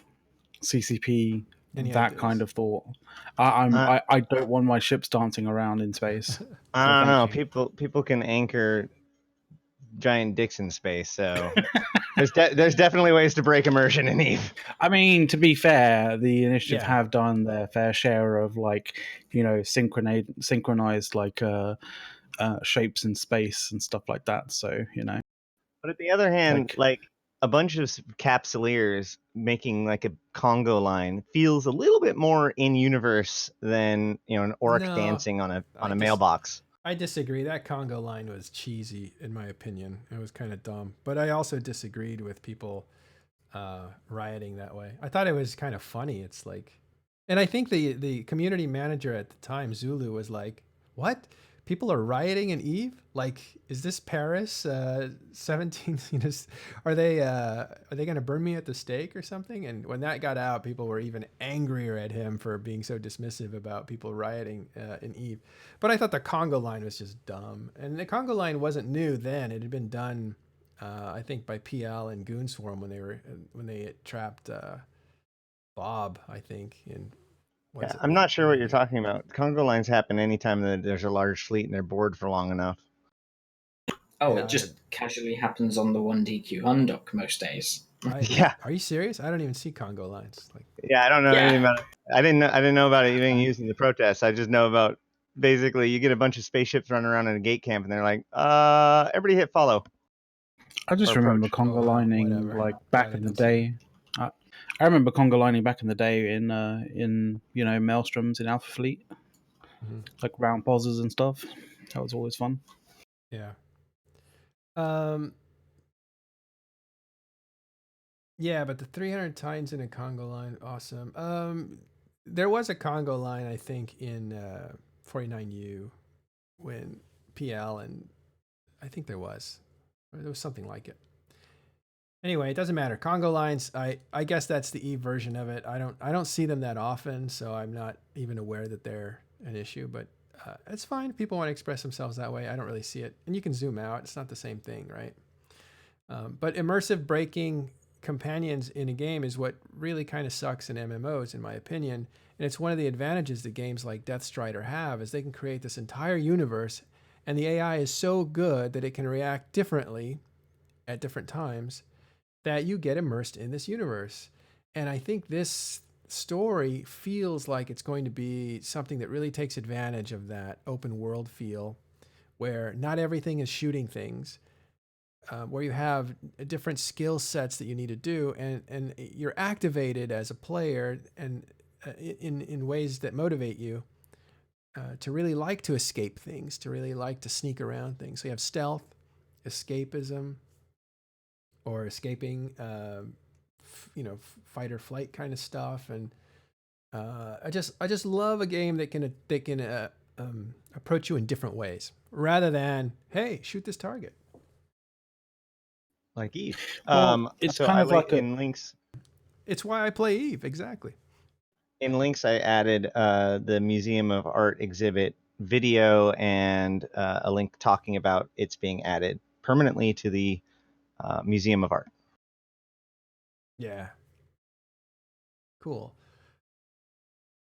CCP
Any
that
ideas?
kind of thought. I don't want my ships dancing around in space.
I don't know.
You.
People can anchor giant dicks in space, so there's definitely ways to break immersion in EVE.
I mean, to be fair, the initiative have done their fair share of synchronized shapes in space and stuff like that. So
But at the other hand, like a bunch of capsuleers making like a Congo line feels a little bit more in universe than an orc dancing on a mailbox.
I disagree. That Congo line was cheesy, in my opinion. It was kind of dumb. But I also disagreed with people rioting that way. I thought it was kind of funny. It's like, and I think the community manager at the time, Zulu, was like, "What? People are rioting in EVE? Like, is this Paris 17? Are they going to burn me at the stake or something?" And when that got out, people were even angrier at him for being so dismissive about people rioting in EVE. But I thought the Congo line was just dumb. And the Congo line wasn't new then. It had been done, I think, by PL and Goonswarm when they trapped Bob, I think, in.
Yeah, I'm not sure what you're talking about. Congo lines happen anytime that there's a large fleet and they're bored for long enough.
Oh, it just casually happens on the 1DQ undock most days.
Yeah.
Are you serious? I don't even see Congo lines.
Yeah, I don't know anything about it. I didn't know about it even using the protests. I just know about basically you get a bunch of spaceships running around in a gate camp and they're like, everybody hit follow.
I just remember Congo lining back in the day. I remember Congo lining back in the day in Maelstroms in Alpha Fleet, like round pauses and stuff. That was always fun.
Yeah. Yeah, but the 300 times in a Congo line, awesome. There was a Congo line, I think, in 49U when PL and I think there was. There was something like it. Anyway, it doesn't matter. Congo lines, I guess that's the Eve version of it. I don't see them that often, so I'm not even aware that they're an issue. But it's fine if people want to express themselves that way. I don't really see it, and you can zoom out. It's not the same thing, right? But immersive breaking companions in a game is what really kind of sucks in MMOs, in my opinion. And it's one of the advantages that games like Death Strider have is they can create this entire universe, and the AI is so good that it can react differently at different times that you get immersed in this universe. And I think this story feels like it's going to be something that really takes advantage of that open world feel where not everything is shooting things, where you have different skill sets that you need to do, and you're activated as a player and in ways that motivate you to really like to escape things, to really like to sneak around things. So you have stealth, escapism, or escaping, fight or flight kind of stuff. And I just love a game that can approach you in different ways rather than, hey, shoot this target.
Like Eve.
Well, it's
so
kind
I
of like
in links.
It's why I play Eve, exactly.
In links, I added the Museum of Art exhibit video and a link talking about it's being added permanently to the Museum of Art.
Yeah. Cool.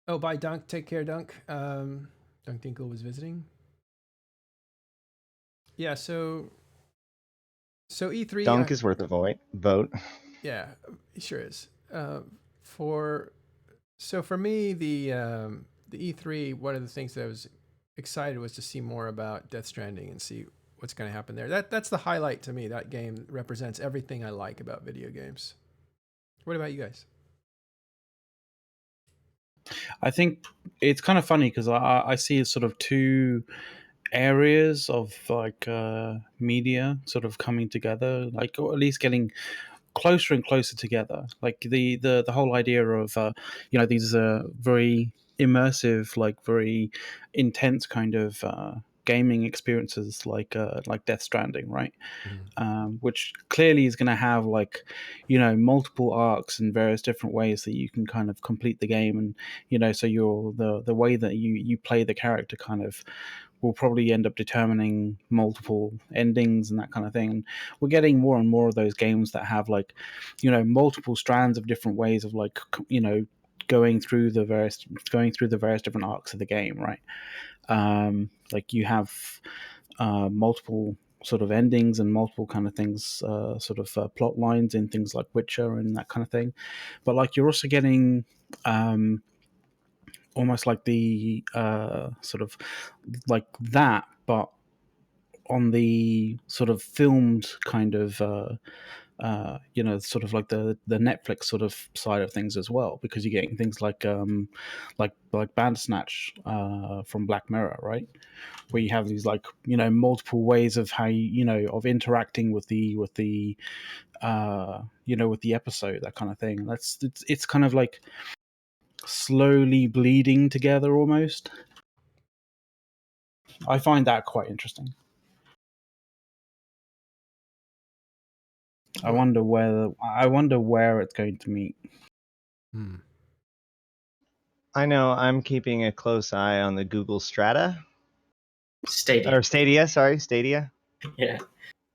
Oh, bye, Dunk. Take care, Dunk. Dunk Dinkle was visiting. Yeah, so E3.
Dunk is worth a vote.
Yeah, it sure is. For me, the E3, one of the things that I was excited was to see more about Death Stranding and see what's going to happen there. That's the highlight to me. That game represents everything I like about video games. What about you guys?
I think it's kind of funny because I see sort of two areas of like media sort of coming together, like, or at least getting closer and closer together. Like the whole idea of these very immersive, like very intense kind of gaming experiences, like Death Stranding, right? Which clearly is going to have like multiple arcs and various different ways that you can kind of complete the game, and so you're the way that you play the character kind of will probably end up determining multiple endings and that kind of thing. And we're getting more and more of those games that have like multiple strands of different ways of like going through the various different arcs of the game, right? Like you have multiple sort of endings and multiple kind of things, plot lines in things like Witcher and that kind of thing. But like you're also getting almost like the sort of like that, but on the sort of filmed kind of sort of like the Netflix sort of side of things as well, because you're getting things like Bandersnatch from Black Mirror, right? Where you have these like multiple ways of how of interacting with the with the episode, that kind of thing. It's kind of like slowly bleeding together almost. I find that quite interesting. I wonder where it's going to meet.
I know I'm keeping a close eye on the Google Stadia. Stadia.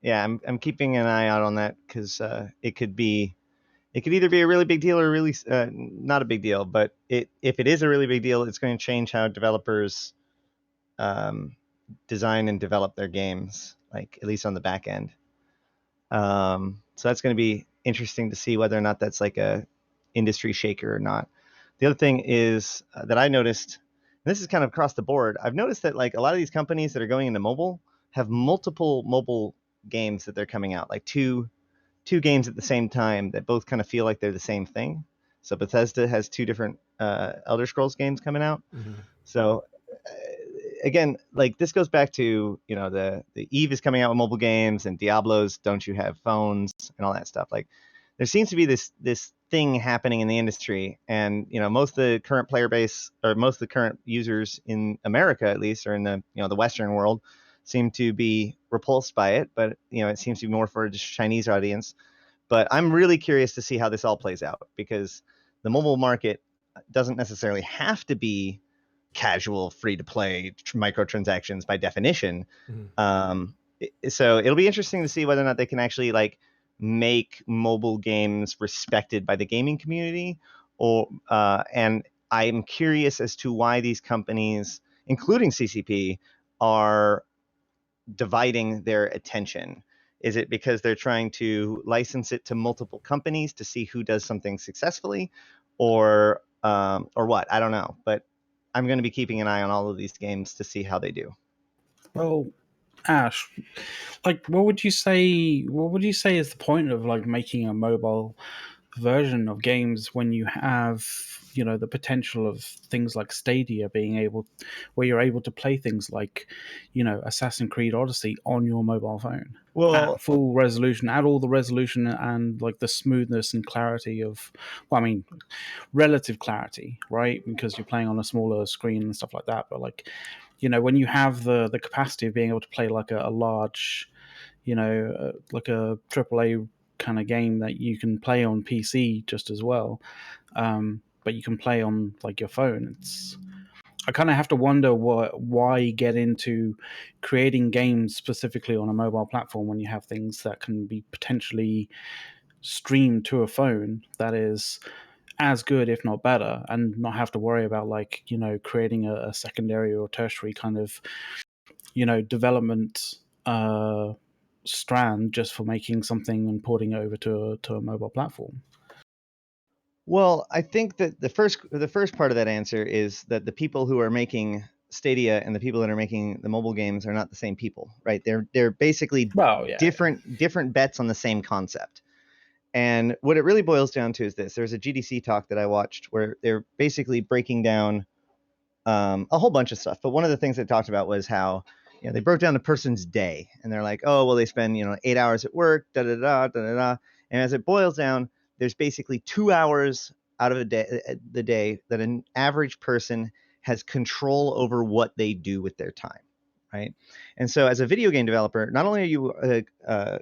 Yeah, I'm keeping an eye out on that because it could either be a really big deal or really not a big deal. But if it is a really big deal, it's going to change how developers design and develop their games, like at least on the back end. So that's going to be interesting to see whether or not that's like a industry shaker or not. The other thing is that I noticed, and this is kind of across the board, I've noticed that like a lot of these companies that are going into mobile have multiple mobile games that they're coming out, like two games at the same time that both kind of feel like they're the same thing. So Bethesda has two different Elder Scrolls games coming out. So again, like this goes back to the Eve is coming out with mobile games, and Diablo's Don't You Have Phones and all that stuff. Like there seems to be this thing happening in the industry, and most of the current player base, or most of the current users in America at least, or in the the Western world, seem to be repulsed by it, but it seems to be more for a Chinese audience. But I'm really curious to see how this all plays out, because the mobile market doesn't necessarily have to be casual, free to play microtransactions by definition. So it'll be interesting to see whether or not they can actually like make mobile games respected by the gaming community, or and I'm curious as to why these companies, including CCP, are dividing their attention. Is it because they're trying to license it to multiple companies to see who does something successfully, or what? I don't know, but I'm going to be keeping an eye on all of these games to see how they do.
Well, Ash, like, what would you say? What would you say is the point of like making a mobile version of games when you have, the potential of things like Stadia being able, where you're able to play things like, Assassin's Creed Odyssey on your mobile phone at full resolution, at all the resolution and like the smoothness and clarity of, well, I mean, relative clarity, right? Because you're playing on a smaller screen and stuff like that. But like, when you have the capacity of being able to play like a large, like a AAA kind of game that you can play on PC just as well, but you can play on like your phone. I kind of have to wonder why get into creating games specifically on a mobile platform when you have things that can be potentially streamed to a phone that is as good, if not better, and not have to worry about like creating a secondary or tertiary kind of development strand just for making something and porting it over to a mobile platform.
Well, I think that the first part of that answer is that the people who are making Stadia and the people that are making the mobile games are not the same people, right? They're basically different bets on the same concept. And what it really boils down to is this. There's a GDC talk that I watched where they're basically breaking down a whole bunch of stuff. But one of the things they talked about was how they broke down a person's day, and they're like, oh, well, they spend 8 hours at work, da da da da da. And as it boils down, there's basically 2 hours out of the day that an average person has control over what they do with their time, right? And so as a video game developer, not only are you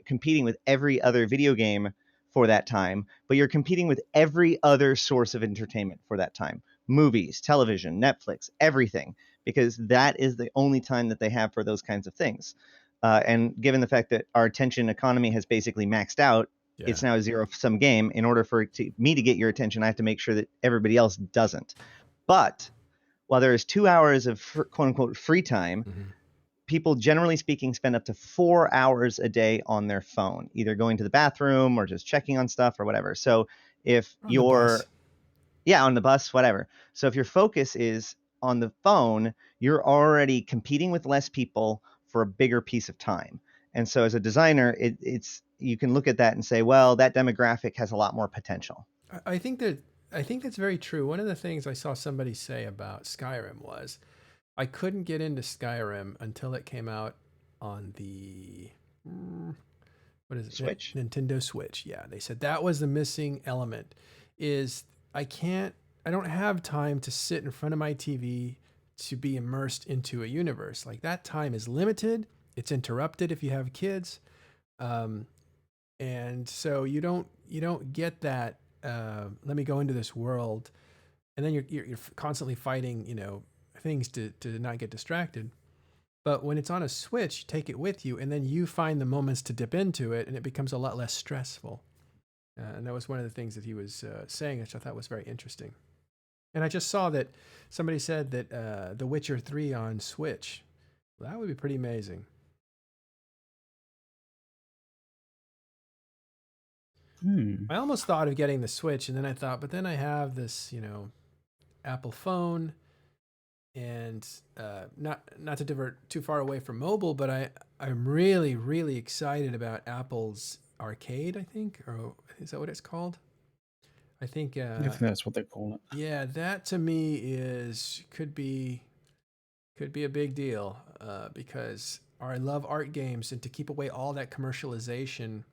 competing with every other video game for that time, but you're competing with every other source of entertainment for that time. Movies, television, Netflix, everything, because that is the only time that they have for those kinds of things. And given the fact that our attention economy has basically maxed out, it's now a zero-sum game. In order for me to get your attention, I have to make sure that everybody else doesn't. But while there is 2 hours of quote-unquote free time, people, generally speaking, spend up to 4 hours a day on their phone, either going to the bathroom or just checking on stuff or whatever. So if you're on the bus, whatever. So if your focus is on the phone, you're already competing with less people for a bigger piece of time. And so as a designer, it's you can look at that and say, well, that demographic has a lot more potential.
I think that's very true. One of the things I saw somebody say about Skyrim was, I couldn't get into Skyrim until it came out on the what is it?
Switch?
Nintendo Switch. Yeah, they said that was the missing element. Is I don't have time to sit in front of my TV to be immersed into a universe. Like, that time is limited. It's interrupted if you have kids. And so you don't get that, let me go into this world. And then you're constantly fighting, things to not get distracted. But when it's on a Switch, you take it with you, and then you find the moments to dip into it, and it becomes a lot less stressful. And that was one of the things that he was saying, which I thought was very interesting. And I just saw that somebody said that The Witcher 3 on Switch, well, that would be pretty amazing. I almost thought of getting the Switch, and then I thought, but then I have this, Apple phone, and not to divert too far away from mobile, but I'm really, really excited about Apple's Arcade, I think, or is that what it's called? I think
that's what they call it.
Yeah, that to me could be a big deal, because I love art games, and to keep away all that commercialization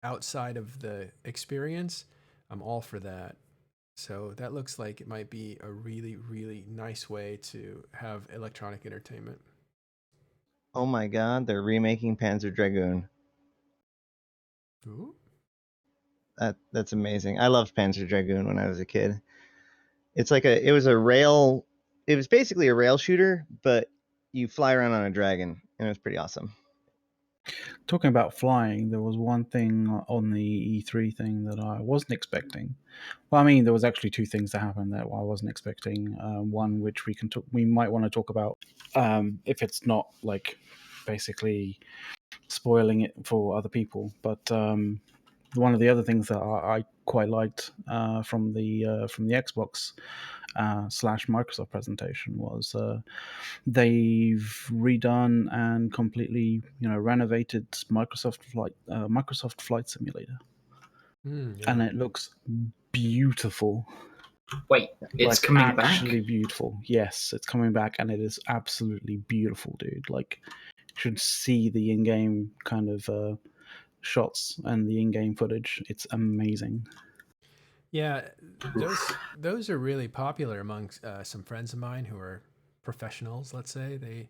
outside of the experience, I'm all for that. So that looks like it might be a really, really nice way to have electronic entertainment.
Oh my god, they're remaking Panzer Dragoon.
Ooh.
That's amazing. I loved Panzer Dragoon when I was a kid. It's like it was a rail. It was basically a rail shooter, but you fly around on a dragon, and it was pretty awesome.
Talking about flying, there was one thing on the E3 thing that I wasn't expecting. Well, I mean, there was actually two things that happened that I wasn't expecting. One which we might want to talk about if it's not like basically spoiling it for other people. But one of the other things that I quite liked from the Xbox slash Microsoft presentation was they've redone and completely renovated Microsoft Flight Simulator,
Yeah.
and it looks beautiful.
Wait, it's
Like
coming back?
actually beautiful. Yes, it's coming back, and it is absolutely beautiful, dude. Like, you should see the in-game kind of shots and the in-game footage. It's amazing.
Yeah, those are really popular amongst some friends of mine who are professionals. Let's say they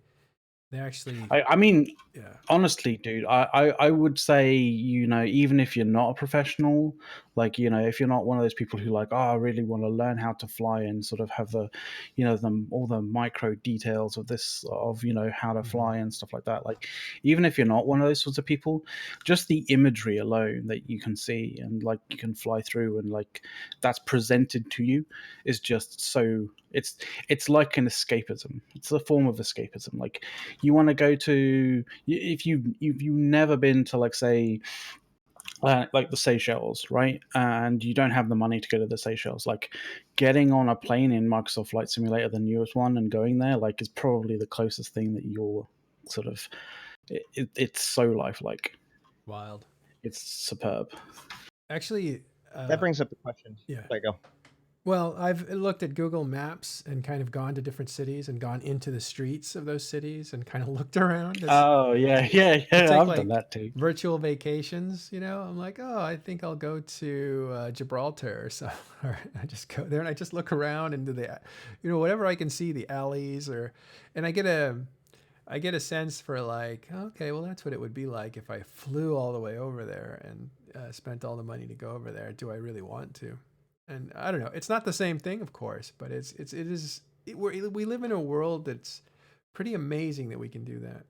actually,
I mean,
yeah.
honestly, dude, I would say, even if you're not a professional, like, if you're not one of those people who like, oh, I really want to learn how to fly and sort of have all the micro details of this, of, how to fly and stuff like that. Like, even if you're not one of those sorts of people, just the imagery alone that you can see and like you can fly through and like that's presented to you is just so, it's like an escapism. It's a form of escapism. Like, you want to go to, if you've never been to, like, say, like the Seychelles, right? And you don't have the money to go to the Seychelles. Like, getting on a plane in Microsoft Flight Simulator, the newest one, and going there, like, is probably the closest thing that you'll sort of. It's so lifelike.
Wild.
It's superb.
Actually,
That brings up the question.
yeah.
There you go.
Well, I've looked at Google Maps and kind of gone to different cities and gone into the streets of those cities and kind of looked around
Oh yeah, yeah,
to
yeah.
take
I've done
like
that too.
virtual vacations. I'm like, oh, I think I'll go to Gibraltar or something. Or I just go there and I just look around into the, whatever I can see, the alleys, and I get a sense for like, okay, well, that's what it would be like if I flew all the way over there and spent all the money to go over there. Do I really want to? And I don't know. It's not the same thing, of course, but we live in a world that's pretty amazing that we can do that.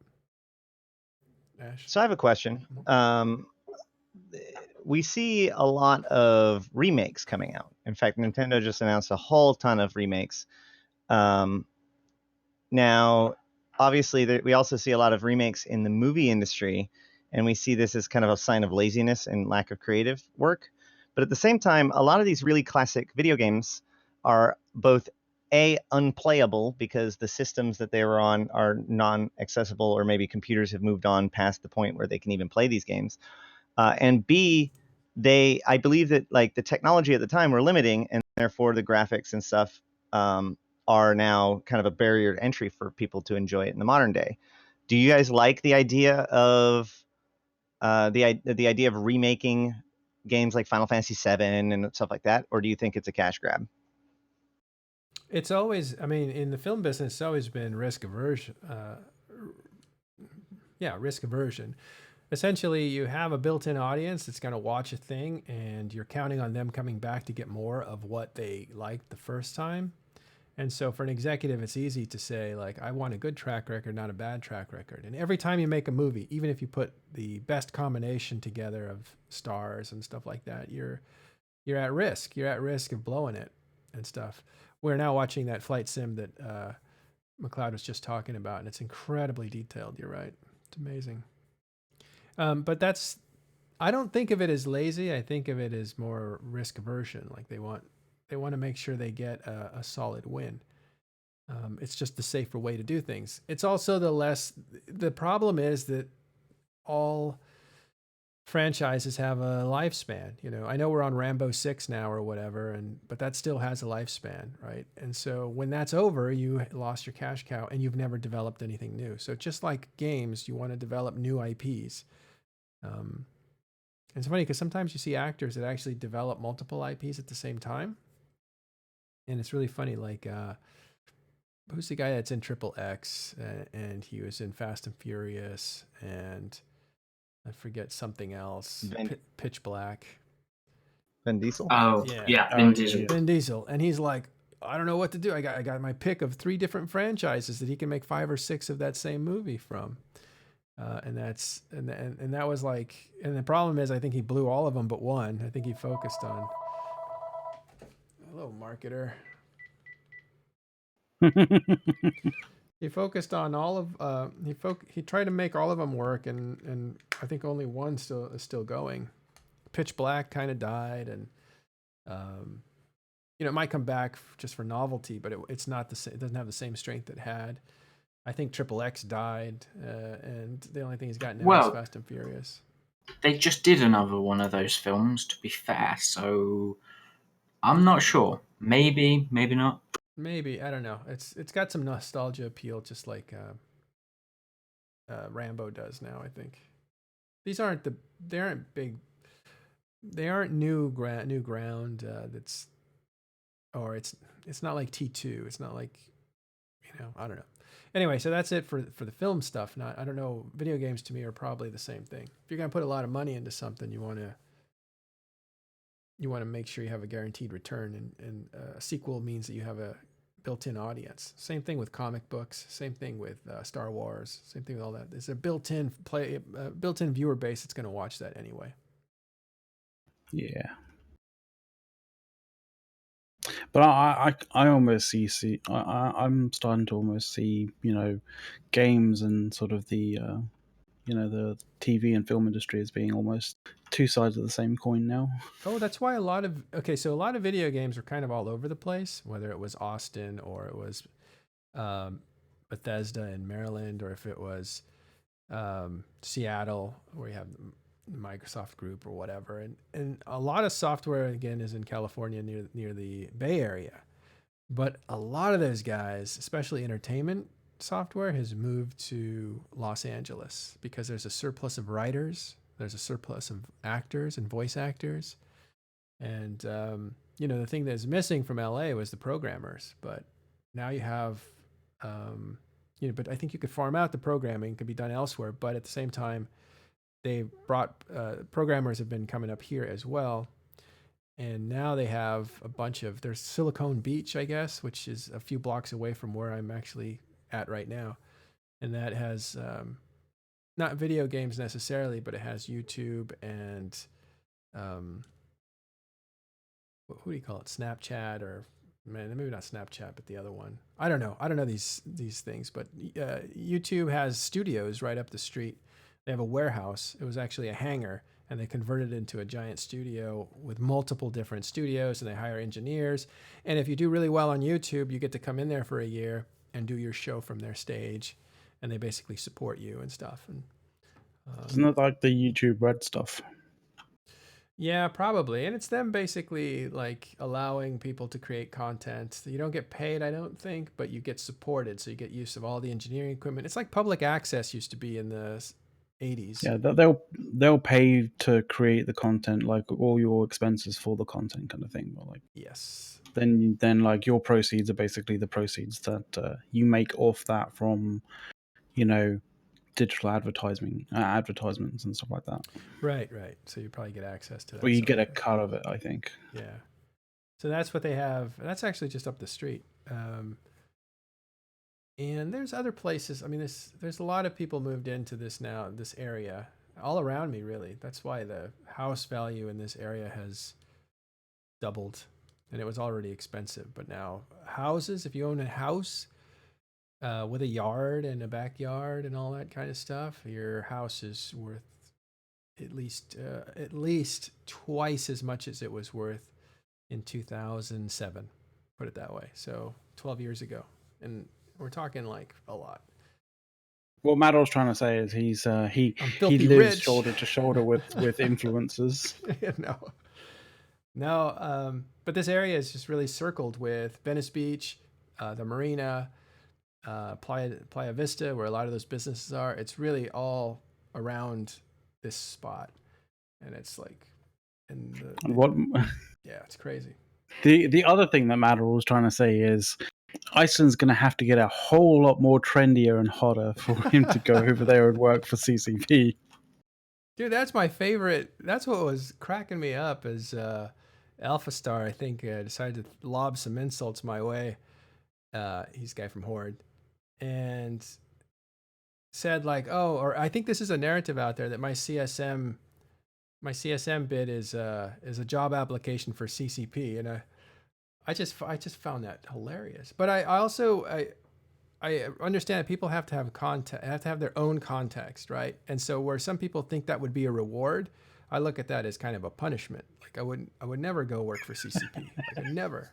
Ash.
So I have a question. We see a lot of remakes coming out. In fact, Nintendo just announced a whole ton of remakes. Now, obviously, we also see a lot of remakes in the movie industry, and we see this as kind of a sign of laziness and lack of creative work. But at the same time, a lot of these really classic video games are both unplayable because the systems that they were on are non-accessible, or maybe computers have moved on past the point where they can even play these games. And B, I believe that like the technology at the time were limiting, and therefore the graphics and stuff are now kind of a barrier to entry for people to enjoy it in the modern day. Do you guys like the idea of the idea of remaking games like Final Fantasy VII and stuff like that, or do you think it's a cash grab?
It's always, I mean, in the film business, it's always been risk aversion. Risk aversion. Essentially, you have a built-in audience that's going to watch a thing, and you're counting on them coming back to get more of what they liked the first time. And so for an executive, it's easy to say, like, I want a good track record, not a bad track record. And every time you make a movie, even if you put the best combination together of stars and stuff like that, you're at risk. You're at risk of blowing it and stuff. We're now watching that flight sim that McLeod was just talking about, and it's incredibly detailed. You're right. It's amazing. But I don't think of it as lazy. I think of it as more risk aversion. Like they want to make sure they get a solid win. It's just the safer way to do things. It's also the problem is that all franchises have a lifespan. I know we're on Rambo 6 now or whatever, but that still has a lifespan, right? And so when that's over, you lost your cash cow and you've never developed anything new. So just like games, you want to develop new IPs. It's funny because sometimes you see actors that actually develop multiple IPs at the same time. And it's really funny. Like who's the guy that's in Triple X, and he was in Fast and Furious, and I forget something else. Pitch Black.
Vin Diesel.
Oh yeah, Vin Diesel.
Vin Diesel, and he's like, I don't know what to do. I got my pick of 3 different franchises that he can make 5 or 6 of that same movie from. And that was like, and the problem is, I think he blew all of them but one. I think he focused on. Hello, marketer. He focused on all of. He tried to make all of them work, and I think only one is still going. Pitch Black kind of died, and it might come back just for novelty, but it's not the same. It doesn't have the same strength it had. I think Triple X died, and the only thing he's got now is Fast and Furious.
They just did another one of those films, to be fair, so I'm not sure. Maybe not.
Maybe, I don't know. It's got some nostalgia appeal, just like Rambo does now. I think they aren't big. They aren't new ground. It's not like T2. It's not like, I don't know. Anyway, so that's it for the film stuff. I don't know. Video games to me are probably the same thing. If you're gonna put a lot of money into something, you want to make sure you have a guaranteed return, and a sequel means that you have a built-in audience. Same thing with comic books. Same thing with Star Wars. Same thing with all that. There's a built-in viewer base that's going to watch that anyway.
Yeah. But I almost see I'm starting to almost see, games and sort of the the TV and film industry as being almost 2 sides of the same coin now.
Oh, that's why a lot of video games are kind of all over the place, whether it was Austin or it was Bethesda in Maryland, or if it was Seattle, where you have the Microsoft group or whatever. And a lot of software, again, is in California near the Bay Area. But a lot of those guys, especially entertainment software, has moved to Los Angeles because there's a surplus of writers, there's a surplus of actors and voice actors, and the thing that's missing from LA was the programmers. But now you have, but I think you could farm out the programming, could be done elsewhere. But at the same time, they brought programmers have been coming up here as well. And now they have there's Silicon Beach, I guess, which is a few blocks away from where I'm actually at right now. And that has not video games necessarily, but it has YouTube and who do you call it? Snapchat, or maybe not Snapchat, but the other one. I don't know these things, but YouTube has studios right up the street. They have a warehouse. It was actually a hangar, and they converted it into a giant studio with multiple different studios, and they hire engineers. And if you do really well on YouTube, you get to come in there for a year and do your show from their stage, and they basically support you and stuff. And
isn't it like the YouTube Red stuff?
Yeah, probably. And it's them basically like allowing people to create content. You don't get paid, I don't think, but you get supported. So you get use of all the engineering equipment. It's like public access used to be in the 80s.
Yeah, they'll pay to create the content, like all your expenses for the content kind of thing. Or like,
yes.
Then like your proceeds are basically the proceeds that you make off that from, digital advertisements and stuff like that.
Right. So you probably get access to that.
Or you get a cut of it, I think.
Yeah. So that's what they have. That's actually just up the street. And there's other places. I mean, there's a lot of people moved into this now, this area, all around me, really. That's why the house value in this area has doubled. And it was already expensive. But now houses, if you own a house with a yard and a backyard and all that kind of stuff, your house is worth at least twice as much as it was worth in 2007. Put it that way. So 12 years ago. And we're talking like a lot.
What Matterall's trying to say is he lives
rich.
shoulder to shoulder with influencers.
No. But this area is just really circled with Venice Beach, the marina, Playa Vista, where a lot of those businesses are. It's really all around this spot, and it's like, yeah, it's crazy.
The other thing that Matterall was trying to say is Iceland's going to have to get a whole lot more trendier and hotter for him to go over there and work for CCP.
Dude, that's my favorite. That's what was cracking me up as Alpha Star, I think, decided to lob some insults my way. He's a guy from Horde. And said like, oh, or I think this is a narrative out there that my CSM bid is a job application for CCP. And I just found that hilarious. But I also I understand that people have to have their own context, right? And so where some people think that would be a reward, I look at that as kind of a punishment. Like I would never go work for CCP. Like I never.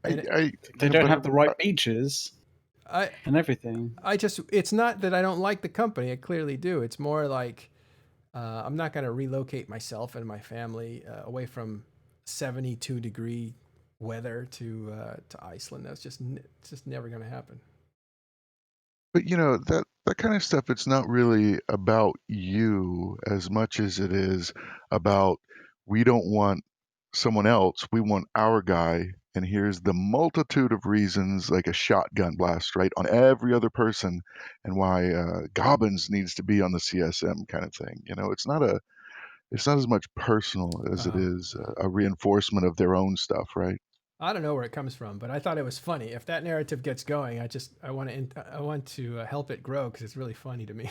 They don't have the right beaches and everything.
It's not that I don't like the company. I clearly do. It's more like I'm not going to relocate myself and my family away from 72-degree weather to Iceland. That's just never going to happen.
But that kind of stuff, it's not really about you as much as it is about, we don't want someone else, we want our guy, and here's the multitude of reasons, like a shotgun blast right on every other person, and why Gobbins needs to be on the CSM kind of thing. It's not as much personal as it is a reinforcement of their own stuff, right?
I don't know where it comes from, but I thought it was funny. If that narrative gets going, I want to help it grow because it's really funny to me.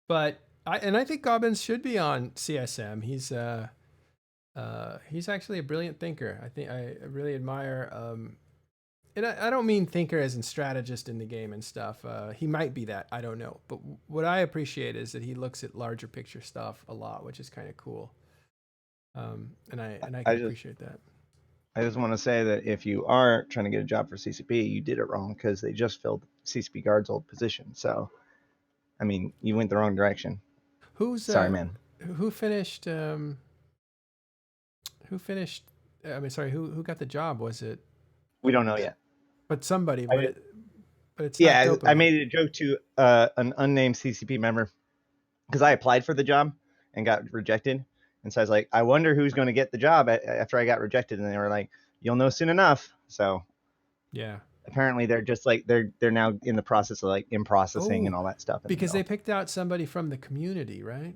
But I think Gobbins should be on CSM. He's actually a brilliant thinker. I think I really admire. And I don't mean thinker as in strategist in the game and stuff. He might be that. I don't know. But what I appreciate is that he looks at larger picture stuff a lot, which is kind of cool. And I can appreciate that.
I just want to say that if you are trying to get a job for CCP, you did it wrong because they just filled CCP Guard's old position. So, I mean, you went the wrong direction. Sorry, man.
Who finished? Who finished? I mean, sorry. Who got the job? Was it?
We don't know yet.
But somebody. But it's
yeah.
Not
I made a joke to an unnamed CCP member because I applied for the job and got rejected. And so I was like, I wonder who's going to get the job after I got rejected. And they were like, you'll know soon enough. So
yeah,
apparently they're just like, they're now in the process of like in processing and all that stuff.
Because they picked out somebody from the community, right?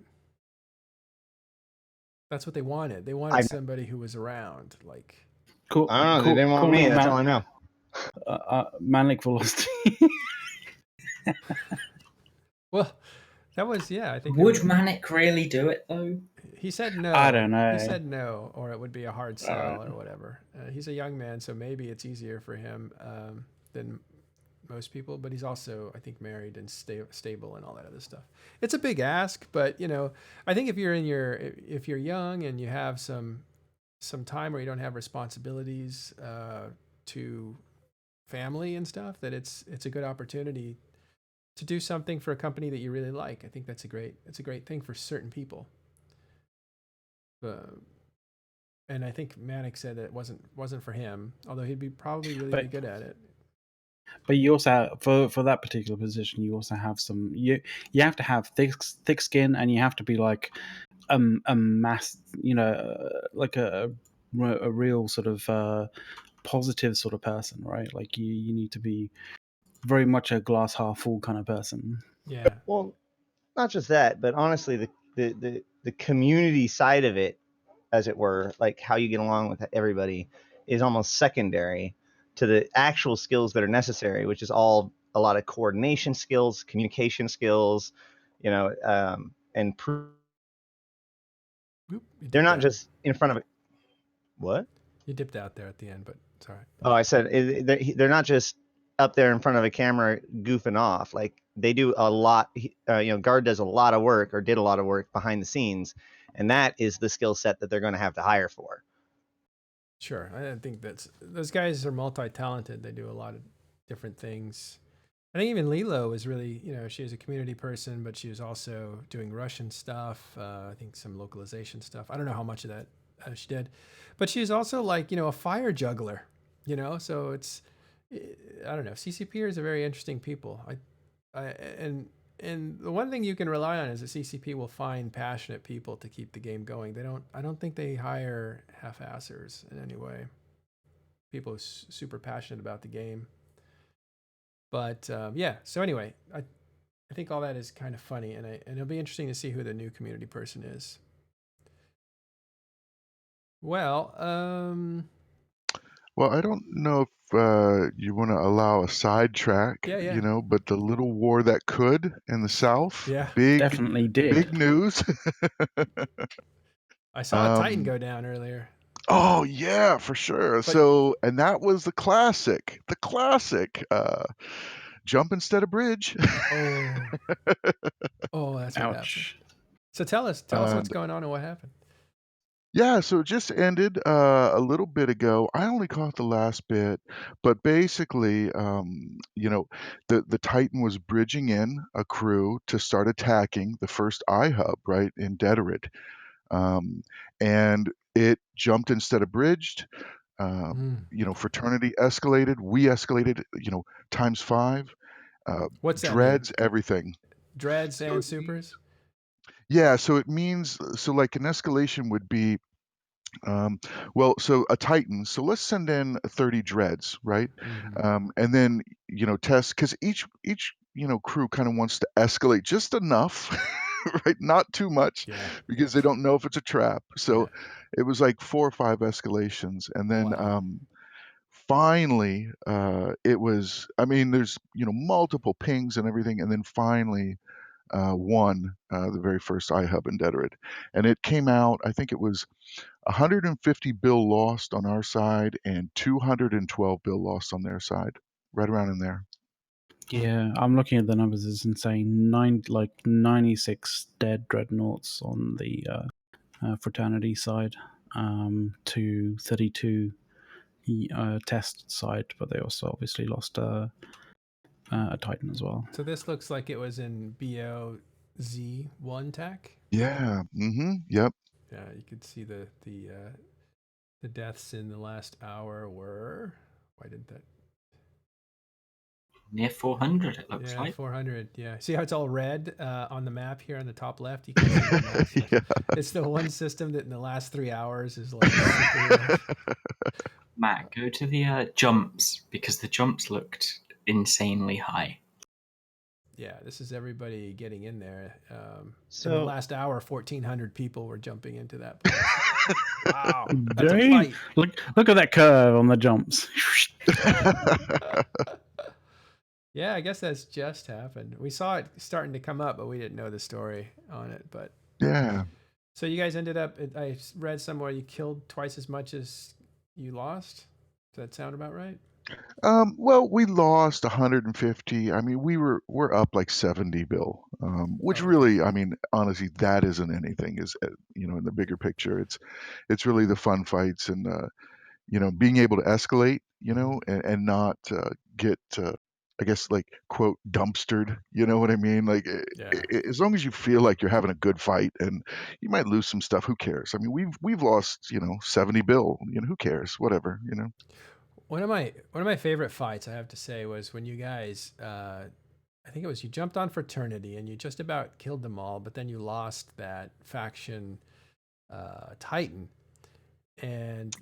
That's what they wanted. They wanted somebody who was around. Like,
cool.
I don't know. They didn't want me. That's all I know.
Manic velocity.
Well, that was, I think.
Would Manic really do it though?
He said no.
I don't know.
He said no, or it would be a hard sell or whatever. He's a young man, so maybe it's easier for him than most people. But he's also, I think, married and stable and all that other stuff. It's a big ask, but I think if you're young and you have some time where you don't have responsibilities to family and stuff, that it's a good opportunity to do something for a company that you really like. I think it's a great thing for certain people. And I think Manic said that it wasn't for him, although he'd be probably really be good at it.
But you also have, for that particular position, you also have some you have to have thick skin, and you have to be like a mass, like a real sort of positive sort of person, right? Like you need to be very much a glass half full kind of person.
Yeah.
Well, not just that, but honestly, the community side of it, as it were, like how you get along with everybody, is almost secondary to the actual skills that are necessary, which is all a lot of coordination skills, communication skills, and they're not just in front of it. What?
You dipped out there at the end, but sorry.
Oh, I said they're not just up there in front of a camera goofing off. Like they do a lot. Guard does a lot of work, or did a lot of work behind the scenes, and that is the skill set that they're going to have to hire for.
Sure, I think those guys are multi-talented. They do a lot of different things. I think even Lilo is really, she was a community person, but she was also doing Russian stuff. I think some localization stuff. I don't know how much of that she did, but she's also like, a fire juggler. So it's, I don't know. CCPers are very interesting people. And the one thing you can rely on is that CCP will find passionate people to keep the game going. I don't think they hire half-assers in any way. people super passionate about the game. But yeah, so anyway, I think all that is kind of funny, and it'll be interesting to see who the new community person is. Well,
Well, I don't know if you want to allow a sidetrack,
yeah.
but the little war that could in the South,
Yeah.
Definitely did.
big news.
I saw a Titan go down earlier.
Oh yeah, for sure. So, and that was the classic, jump instead of bridge.
Oh, that's what happened.
Ouch.
So tell us what's going on and what happened.
Yeah, so it just ended a little bit ago. I only caught the last bit, but basically, the Titan was bridging in a crew to start attacking the first iHub, right, in Deterid. And it jumped instead of bridged. Fraternity escalated. We escalated, times 5.
What's that mean?
Dreads, everything.
Dreads and supers?
Yeah, so it means, so like an escalation would be, so a Titan. So let's send in 30 dreads, right? And then test because each crew kind of wants to escalate just enough, right? Not too much, because they don't know if it's a trap. So it was like 4 or 5 escalations, and then finally, it was. I mean, there's multiple pings and everything, and then finally. Won the very first iHub in Deterid, and it came out. I think it was 150 bill lost on our side and 212 bill lost on their side, right around in there.
Yeah, I'm looking at the numbers. It's insane. 96 dead dreadnoughts on the fraternity side, to 32 test side, but they also obviously lost a Titan as well.
So this looks like it was in BOZ1 TAC.
Yeah. Yep.
Yeah, you could see the deaths in the last hour were. Why did that?
Near 400, it looks like.
400. Yeah. See how it's all red on the map here on the top left? You can see the
Yeah.
It's the one system that in the last 3 hours is like super red.
Matt, go to the jumps, because the jumps looked insanely high.
Yeah, this is everybody getting in there.
So
in the last hour, 1,400 people were jumping into that place. Wow, that's a
Dang.
fight.
Look at that curve on the jumps.
Yeah, I guess that's just happened. We saw it starting to come up, but we didn't know the story on it. But
Yeah.
so you guys ended up. I read somewhere you killed twice as much as you lost. Does that sound about right?
Well, we lost 150. I mean, we're up like 70 bill, which really, I mean, honestly, that isn't anything. Is in the bigger picture, it's really the fun fights and being able to escalate, and not get, I guess, like quote dumpstered. You know what I mean? Like, as long as you feel like you're having a good fight, and you might lose some stuff, who cares? I mean, we've lost 70 bill. Who cares? Whatever.
One of my favorite fights, I have to say, was when you guys, I think it was you jumped on Fraternity and you just about killed them all, but then you lost that faction Titan, and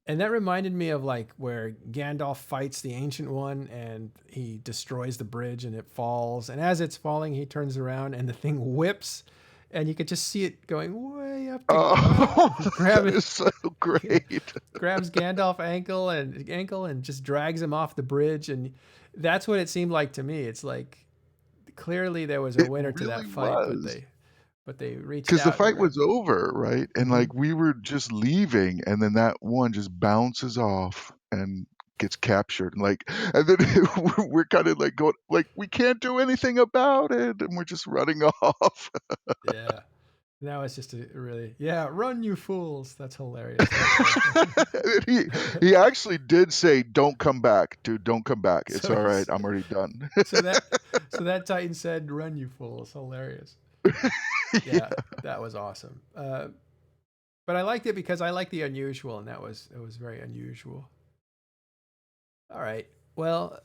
and that reminded me of like where Gandalf fights the Ancient One and he destroys the bridge and it falls, and as it's falling, he turns around and the thing whips. And you could just see it going way up to grab it.
Is so great.
Grabs Gandalf ankle and just drags him off the bridge, and that's what it seemed like to me. It's like clearly there was a winner to that fight, but they reached out
because the fight was over, right? And like we were just leaving, and then that one just bounces off and gets captured, and then we're kind of like going, like we can't do anything about it, and we're just running off.
Yeah. Now it's just a really, run you fools. That's hilarious.
he actually did say, "Don't come back, dude. Don't come back. It's all right. I'm already done."
so that Titan said, "Run you fools." Hilarious. Yeah, that was awesome. But I liked it because I like the unusual, and it was very unusual. All right. Well,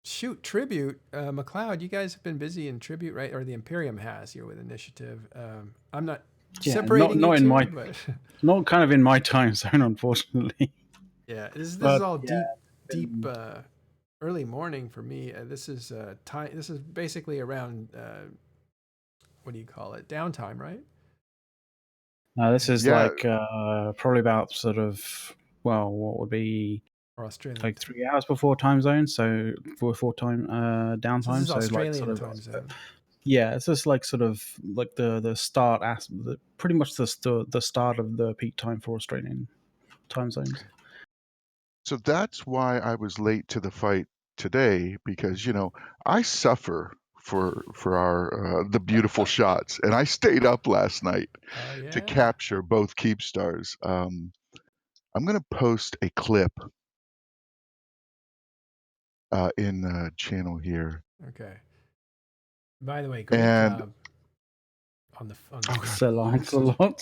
shoot, Tribute. McLeod, you guys have been busy in Tribute, right? Or the Imperium has here with Initiative. I'm not
Yeah,
separating
not
you
in
two,
my
but
not kind of in my time zone, unfortunately.
yeah, this is
But
all
yeah,
deep early morning for me. This is time. This is basically around what do you call it? Downtime, right?
no, this is
Yeah,
like probably about sort of, well, what would be
Or Australian.
like 3 hours before time zone, so before time
So this
downtime.
is
So like sort
Australian
of
time zone.
yeah, it's just like sort of like the start pretty much the start of the peak time for Australian time zones.
so that's why I was late to the fight today because I suffer for our the beautiful shots, and I stayed up last night
Oh
to
yeah.
capture both keep stars. I'm gonna post a clip in the channel here,
Okay. By the way, great
and
job on the
oh god,
Sir Lancelot.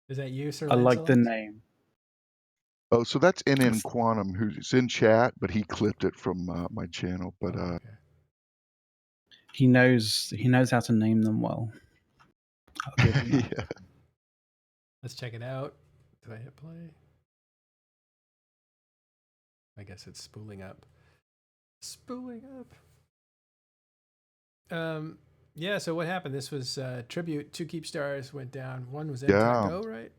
Is that you, Sir
I like the
Lancelot?
name.
oh, so that's NN Quantum who's in chat, but he clipped it from my channel. But
Oh, okay.
He knows how to name them well. I'll give him that.
yeah.
Let's check it out. Did I hit play? I guess it's spooling up. Spooling up. Yeah, so what happened? This was tribute. 2 keep stars went down. One was
Yeah,
MTAC-O, right?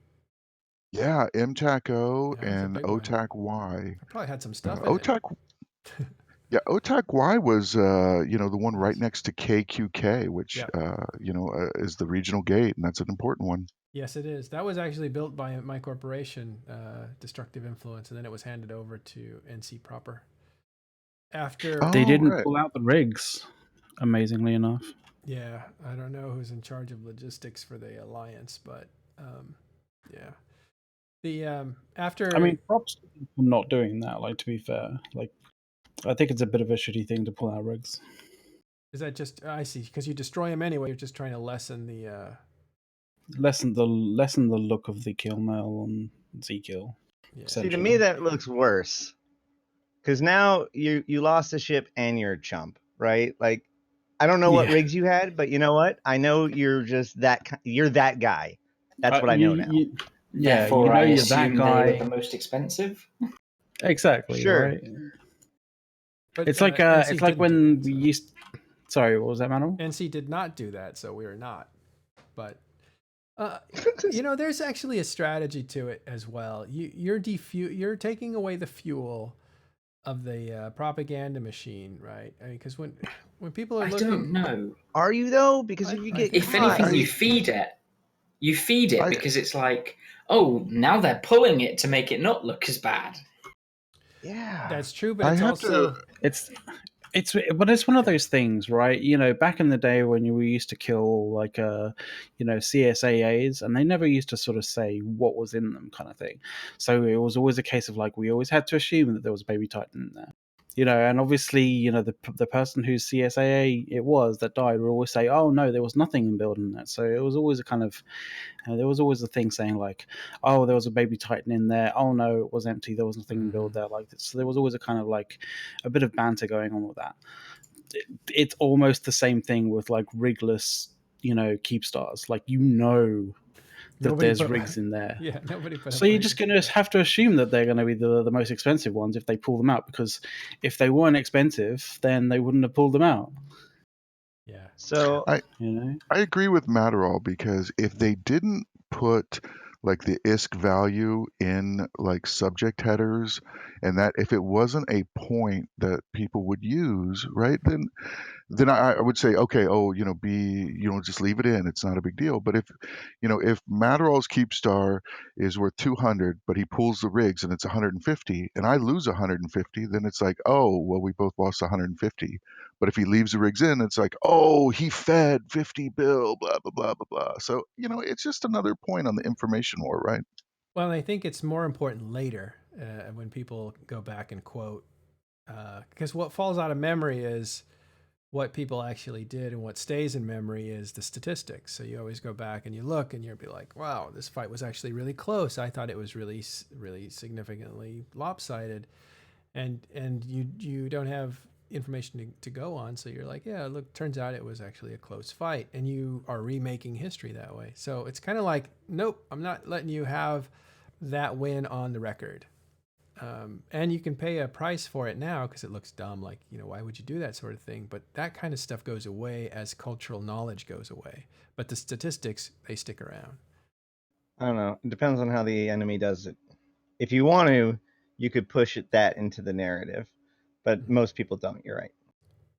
yeah, MTAC-O
That was a
and
big one.
OTAC-Y.
I probably had some stuff in it.
OTAC, yeah, OTAC-Y was the one right next to KQK, which
Yep.
is the regional gate, and that's an important one.
Yes, it is. That was actually built by my corporation, Destructive Influence, and then it was handed over to NC proper. After
They
Oh,
didn't
right.
pull out the rigs, amazingly enough.
yeah, I don't know who's in charge of logistics for the alliance, but yeah. The after
I mean, props to them for not doing that. Like, to be fair, like I think it's a bit of a shitty thing to pull out rigs.
is that just I see because you destroy them anyway. You're just trying to lessen the
Lessen the look of the kill mail on Z-kill.
yeah.
See, to me, that looks worse. Because now you lost a ship and you're a chump, right? Like, I don't know what
Yeah.
rigs you had, but you know what? I know you're just you're that guy. That's what I know now.
Yeah,
Therefore,
you know
I
you're that
assume they were
guy.
the most expensive.
Exactly,
Sure.
right?
But
It's like
NC
it's like
didn't do
when
that,
we
so.
used. Sorry, what was that, Manuel?
NC did not do that, so we are not. But there's actually a strategy to it as well. You're taking away the fuel of the propaganda machine, right? I mean, because when people are
I
looking,
don't know.
Are you though? Because
I-
if you
I
get
think
If
so.
caught,
anything, you feed it. You feed it
I-
because it's like, oh, now they're pulling it to make it not look as bad.
yeah,
That's true, but
I
it's
have
also
But it's one of those things, right? You know, back in the day when we used to kill like CSAAs, and they never used to sort of say what was in them, kind of thing. So it was always a case of like we always had to assume that there was a baby titan in there. You know, and obviously, you know, the person whose CSAA it was that died would always say, "Oh no, there was nothing in building that." So it was always a kind of there was always a thing saying like, "Oh, there was a baby titan in there. Oh no, it was empty. There was nothing in build there." Like, so there was always a kind of like a bit of banter going on with that. It's almost the same thing with like rigless, keep stars. Like that there's rigs in there.
Yeah, nobody put.
So you're just going to have to assume that they're going to be the most expensive ones if they pull them out, because if they weren't expensive, then they wouldn't have pulled them out.
Yeah.
So
I
You know.
agree with Matterall because if they didn't put like the ISK value in like subject headers, and that if it wasn't a point that people would use, right, then I would say, okay, oh, just leave it in. It's not a big deal. But if Matterall's keep star is worth 200, but he pulls the rigs and it's 150, and I lose 150, then it's like, oh, well, we both lost 150. But if he leaves the rigs in, it's like, oh, he fed 50 bill, blah, blah, blah, blah, blah. So, it's just another point on the information war, right?
Well, I think it's more important later when people go back and quote, because what falls out of memory is what people actually did, and what stays in memory is the statistics. So you always go back and you look, and you'll be like, "Wow, this fight was actually really close. I thought it was really, really significantly lopsided," and you don't have information to go on. So you're like, yeah, look, turns out it was actually a close fight, and you are remaking history that way. So it's kind of like, nope, I'm not letting you have that win on the record. And you can pay a price for it now because it looks dumb. Like, why would you do that sort of thing? But that kind of stuff goes away as cultural knowledge goes away. But the statistics, they stick around.
I don't know. It depends on how the enemy does it. If you want to, you could push that into the narrative, but most people don't. You're right.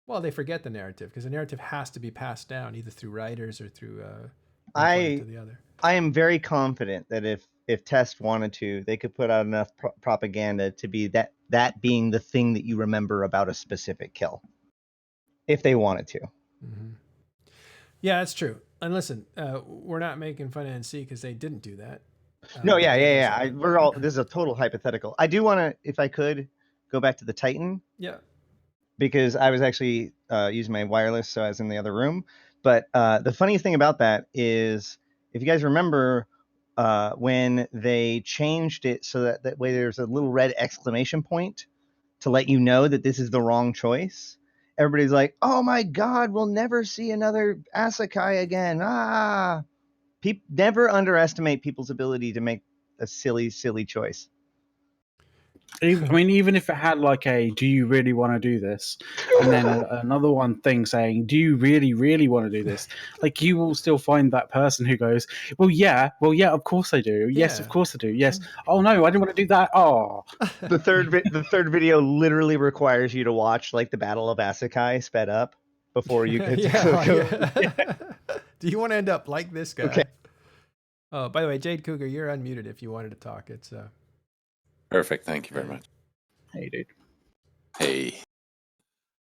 Well, they forget the narrative because the narrative has to be passed down either through writers or through one
I
player to the other.
I am very confident that if Test wanted to, they could put out enough propaganda to be that being the thing that you remember about a specific kill, if they wanted to.
Mm-hmm. Yeah, that's true. And listen, we're not making fun of NC because they didn't do that.
No, yeah. This is a total hypothetical. I do want to, if I could, go back to the Titan.
Yeah.
Because I was actually using my wireless, so I was in the other room. But the funniest thing about that is, if you guys remember, when they changed it so that way there's a little red exclamation point to let you know that this is the wrong choice. Everybody's like, "Oh my God, we'll never see another Asakai again!" Never underestimate people's ability to make a silly choice.
I mean, even if it had like a "Do you really want to do this?" and then another thing saying "Do you really, really want to do this?" like, you will still find that person who goes, well, yeah, of course I do. Yes,
Yeah.
of course I do. Yes. Oh no, I didn't want to do that. Oh.
The third video literally requires you to watch like the Battle of Asakai sped up before you get to
go. Do you want to end up like this guy?
Okay.
Oh, by the way, Jade Cougar, you're unmuted if you wanted to talk. It's
Perfect. Thank you very much.
Hey, dude.
Hey.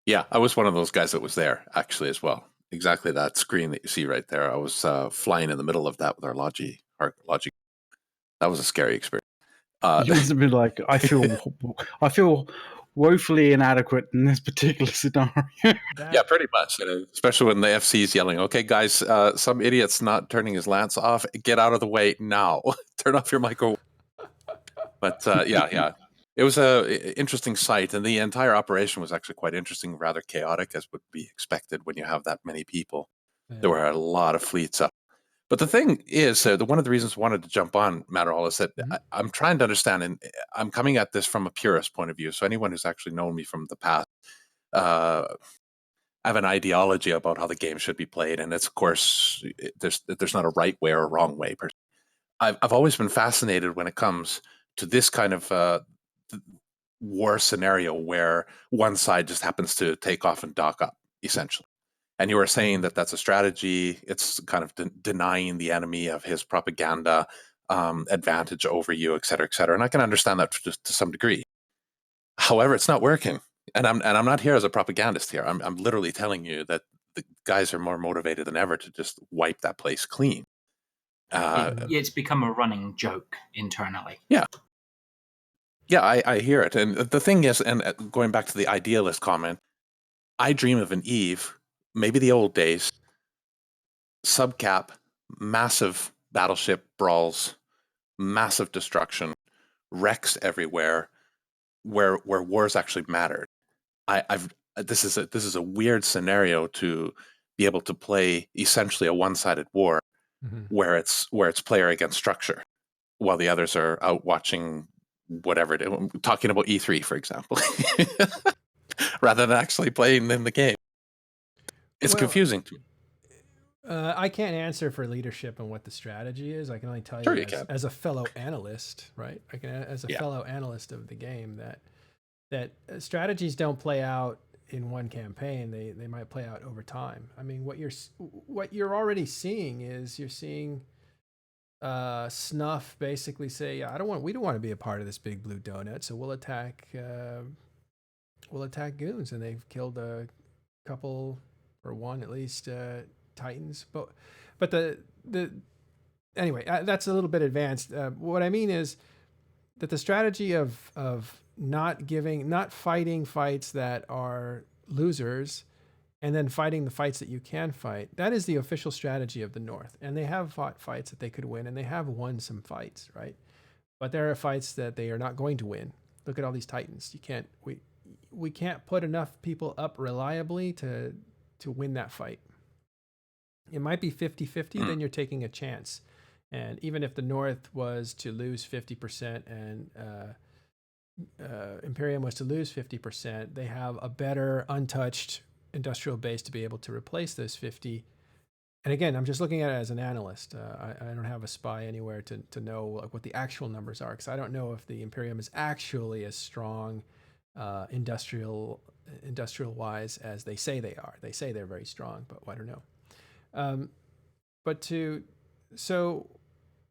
Yeah, I was one of those guys that was there, actually, as well. Exactly that screen that you see right there. I was flying in the middle of that with our Logi. That was a scary experience.
You must have been like, I feel woefully inadequate in this particular scenario.
Yeah, pretty much. Especially when the FC is yelling, "Okay, guys, some idiot's not turning his lance off. Get out of the way now. Turn off your micro." But yeah. It was a interesting sight, and the entire operation was actually quite interesting, rather chaotic, as would be expected when you have that many people. Yeah. There were a lot of fleets up. But the thing is, one of the reasons I wanted to jump on Matterall is that I'm trying to understand, and I'm coming at this from a purist point of view. So anyone who's actually known me from the past, I have an ideology about how the game should be played, and it's, of course, there's not a right way or a wrong way. I've always been fascinated when it comes to this kind of war scenario where one side just happens to take off and dock up, essentially. And you were saying that that's a strategy. It's kind of denying the enemy of his propaganda advantage over you, et cetera, et cetera. And I can understand that to some degree. However, it's not working. And I'm not here as a propagandist here. I'm literally telling you that the guys are more motivated than ever to just wipe that place clean.
It's become a running joke internally.
Yeah. Yeah, I hear it. And the thing is, and going back to the idealist comment, I dream of an Eve, maybe the old days, subcap, massive battleship brawls, massive destruction, wrecks everywhere, where wars actually mattered. This is a weird scenario to be able to play essentially a one-sided war, where it's player against structure, while the others are out watching whatever it is, talking about E3, for example, rather than actually playing in the game. It's confusing to me.
I can't answer for leadership and what the strategy is. I can only tell you as a fellow analyst, right? As a fellow analyst of the game, that strategies don't play out in one campaign. They might play out over time. I mean, what you're already seeing is you're seeing Snuff basically say, we don't want to be a part of this big blue donut, so we'll attack goons, and they've killed a couple, or one at least, Titans. But anyway, that's a little bit advanced. What I mean is that the strategy of not fighting fights that are losers, and then fighting the fights that you can fight, that is the official strategy of the North. And they have fought fights that they could win, and they have won some fights, right? But there are fights that they are not going to win. Look at all these Titans. we can't put enough people up reliably to win that fight. It might be 50-50, then you're taking a chance. And even if the North was to lose 50% and Imperium was to lose 50%, they have a better untouched industrial base to be able to replace those 50. And again, I'm just looking at it as an analyst. I don't have a spy anywhere to know like what the actual numbers are, because I don't know if the Imperium is actually as strong industrial wise as they say they are. They say they're very strong, but I don't know. So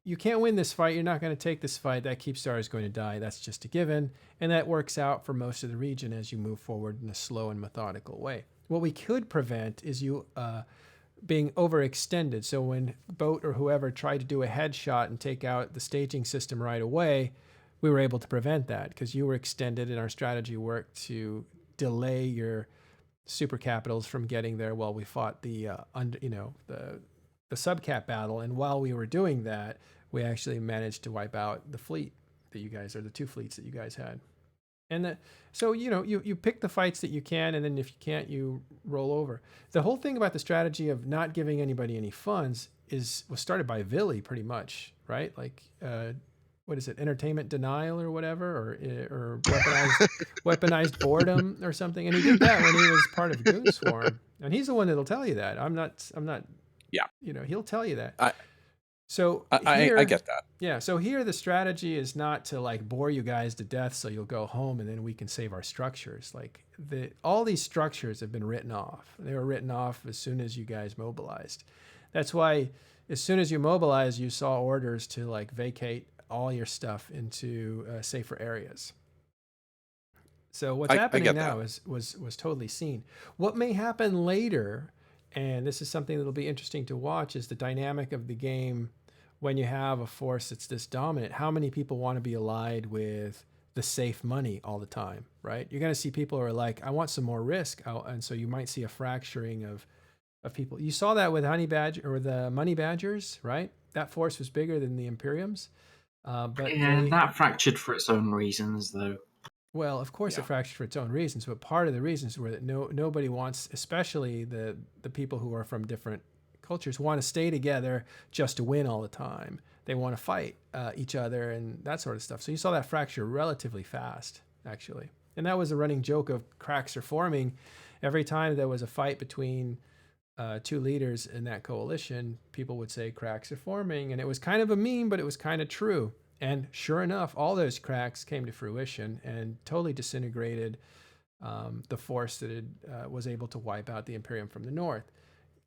you can't win this fight. You're not going to take this fight. That Keepstar is going to die. That's just a given. And that works out for most of the region as you move forward in a slow and methodical way. What we could prevent is you being overextended. So when Boat or whoever tried to do a headshot and take out the staging system right away, we were able to prevent that because you were extended and our strategy worked to delay your super capitals from getting there while we fought the subcap battle. And while we were doing that, we actually managed to wipe out the fleet that you guys, or the two fleets that you guys had. And so, you pick the fights that you can, and then if you can't, you roll over. The whole thing about the strategy of not giving anybody any funds was started by Villy, pretty much, right? Like, what is it, entertainment denial or whatever, or weaponized boredom or something. And he did that when he was part of Goon Swarm, and he's the one that'll tell you that. I'm not.
Yeah.
He'll tell you that.
I get that.
Yeah. So here the strategy is not to like bore you guys to death so you'll go home and then we can save our structures. Like all these structures have been written off. They were written off as soon as you guys mobilized. That's why as soon as you mobilized, you saw orders to like vacate all your stuff into safer areas. So what's happening now was totally seen. What may happen later, and this is something that'll be interesting to watch, is the dynamic of the game when you have a force that's this dominant. How many people want to be allied with the safe money all the time, right? You're going to see people who are like, I want some more risk. And so you might see a fracturing of people. You saw that with Honey Badger or the Money Badgers, right? That force was bigger than the Imperiums.
That fractured for its own reasons, though.
Well, of course, it fractured for its own reasons, but part of the reasons were that nobody wants, especially the people who are from different cultures, want to stay together just to win all the time. They want to fight each other and that sort of stuff. So you saw that fracture relatively fast, actually. And that was a running joke of cracks are forming. Every time there was a fight between two leaders in that coalition, people would say cracks are forming. And it was kind of a meme, but it was kind of true. And sure enough, all those cracks came to fruition and totally disintegrated the force that was able to wipe out the Imperium from the north.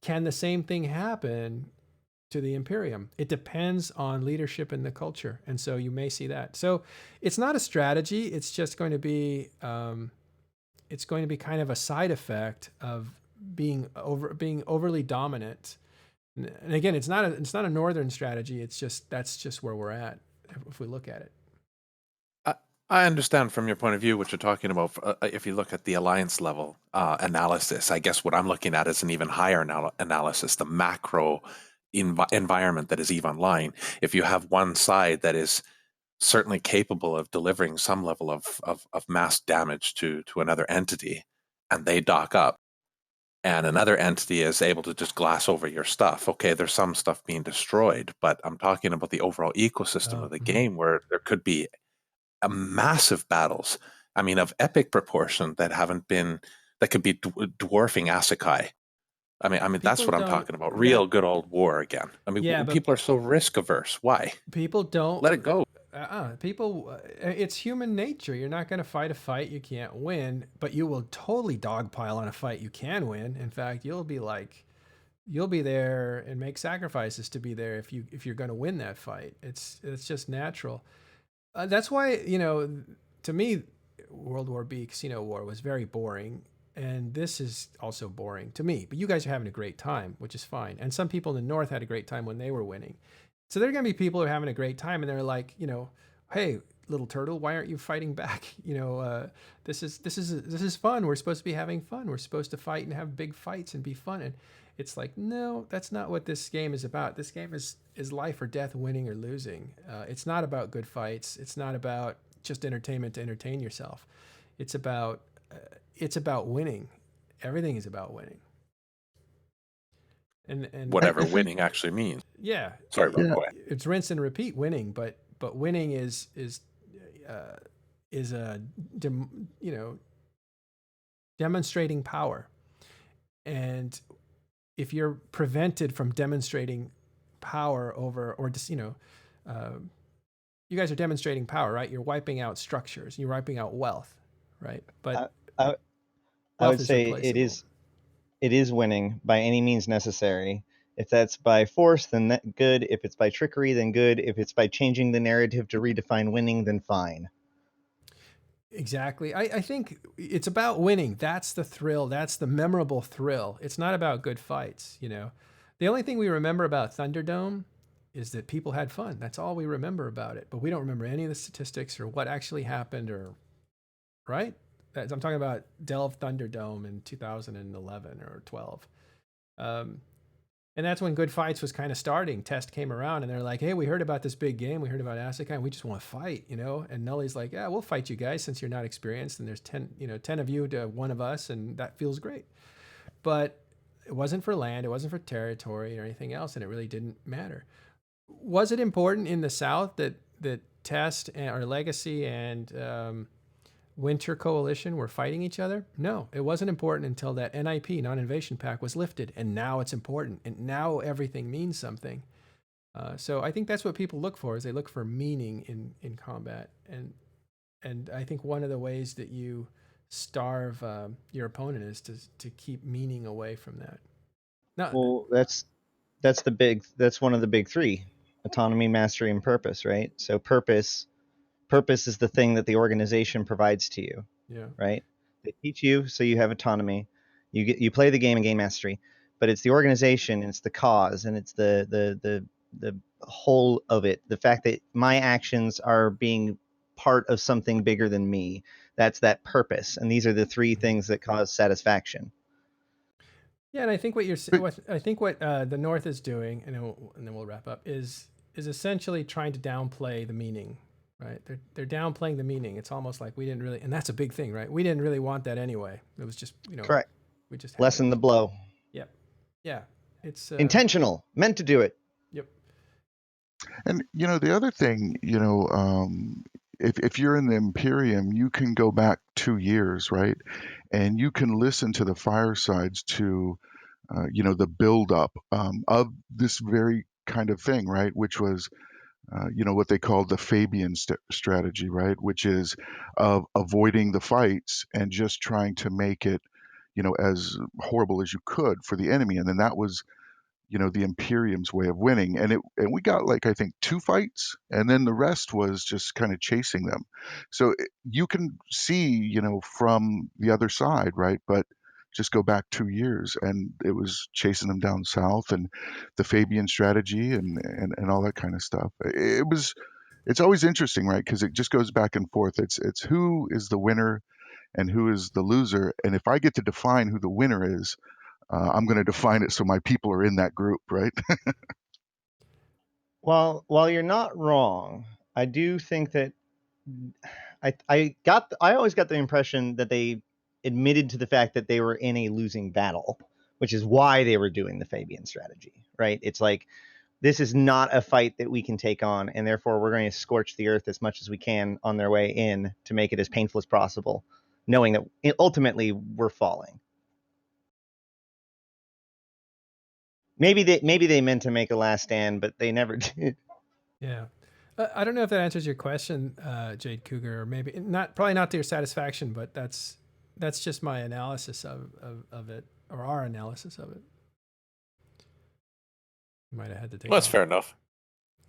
Can the same thing happen to the Imperium? It depends on leadership in the culture. And so you may see that. So it's not a strategy. It's just going to be, kind of a side effect of being overly dominant. And again, it's not a northern strategy. That's just where we're at if we look at it.
I understand from your point of view what you're talking about. If you look at the alliance level analysis, I guess what I'm looking at is an even higher analysis, the macro environment that is EVE Online. If you have one side that is certainly capable of delivering some level of mass damage to another entity, and they dock up, and another entity is able to just glass over your stuff. Okay, there's some stuff being destroyed, but I'm talking about the overall ecosystem of the game where there could be massive battles. I mean, of epic proportion that could be dwarfing Asakai. I mean, that's what I'm talking about. Real good old war again. I mean, people are so risk averse. Why?
People don't
let it go.
People, it's human nature. You're not going to fight a fight you can't win, but you will totally dogpile on a fight you can win. In fact, you'll be there and make sacrifices to be there if you're going to win that fight. It's just natural. That's why, to me, World War B Casino War was very boring. And this is also boring to me. But you guys are having a great time, which is fine. And some people in the North had a great time when they were winning. So there are going to be people who are having a great time and they're like, hey, little turtle, why aren't you fighting back? This is fun. We're supposed to be having fun. We're supposed to fight and have big fights and be fun. And it's like, no, that's not what this game is about. This game is life or death, winning or losing. It's not about good fights. It's not about just entertainment to entertain yourself. It's about it's about winning. Everything is about winning. And
Whatever
I think
winning actually means.
yeah,
Sorry, Rob,
Yeah.
go ahead.
it's rinse and repeat winning, but winning is a demonstrating power. And if you're prevented from demonstrating power over, or just you guys are demonstrating power, right? You're wiping out structures, you're wiping out wealth, right? But
I, I
wealth
would
is
say
replaceable.
it is winning by any means necessary. If that's by force, then that good. If it's by trickery, then good. If it's by changing the narrative to redefine winning, then fine.
Exactly. I think it's about winning. That's the thrill. That's the memorable thrill. It's not about good fights, The only thing we remember about Thunderdome is that people had fun. That's all we remember about it. But we don't remember any of the statistics or what actually happened, or right? I'm talking about Delve Thunderdome in 2011 or 12. And that's when Good Fights was kind of starting. Test came around and they're like, hey, we heard about this big game. We heard about Asakai. We just want to fight, And Nully's like, yeah, we'll fight you guys since you're not experienced. And there's 10 of you to one of us. And that feels great. But it wasn't for land. It wasn't for territory or anything else. And it really didn't matter. Was it important in the South that Test or Legacy and Winter Coalition were fighting each other? No, it wasn't important until that NIP, non-invasion pack, was lifted, and now it's important, and now everything means something. So I think that's what people look for, is they look for meaning in combat, and I think one of the ways that you starve your opponent is to keep meaning away from that. Now,
Well, that's one of the big three: autonomy, mastery, and purpose. Right. So purpose is the thing that the organization provides to you.
yeah,
Right. They teach you so you have autonomy. You play the game and gain mastery, but it's the organization, and it's the cause, and it's the whole of it. The fact that my actions are being part of something bigger than me. That's that purpose, and these are the three things that cause satisfaction.
yeah, and I think what the North is doing, and then we'll wrap up, is essentially trying to downplay the meaning, right? They're downplaying the meaning. It's almost like we didn't really, and that's a big thing, right? We didn't really want that anyway. It was just,
Correct.
we just had
Lessen the blow.
Yep. Yeah. It's
Intentional, meant to do it.
Yep.
And the other thing, if you're in the Imperium, you can go back 2 years, right? And you can listen to the firesides to, the buildup of this very kind of thing, right? Which was, what they called the Fabian strategy, right? Which is of avoiding the fights and just trying to make it, as horrible as you could for the enemy. And then that was the Imperium's way of winning. And we got like, I think, 2 fights, and then the rest was just kind of chasing them. So you can see, from the other side, right? But just go back 2 years and it was chasing them down south, and the Fabian strategy and all that kind of stuff. It's always interesting, right? Because it just goes back and forth. It's who is the winner and who is the loser. And if I get to define who the winner is, I'm going to define it so my people are in that group, right?
While you're not wrong, I do think that I always got the impression that they admitted to the fact that they were in a losing battle, which is why they were doing the Fabian strategy, right? It's like, this is not a fight that we can take on, and therefore we're going to scorch the earth as much as we can on their way in to make it as painful as possible, knowing that ultimately we're falling. Maybe they meant to make a last stand, but they never did.
Yeah. I don't know if that answers your question, Jade Cougar, or maybe probably not to your satisfaction, but that's just my analysis of it, or our analysis of it. You might have had to take.
Well, that's fair enough.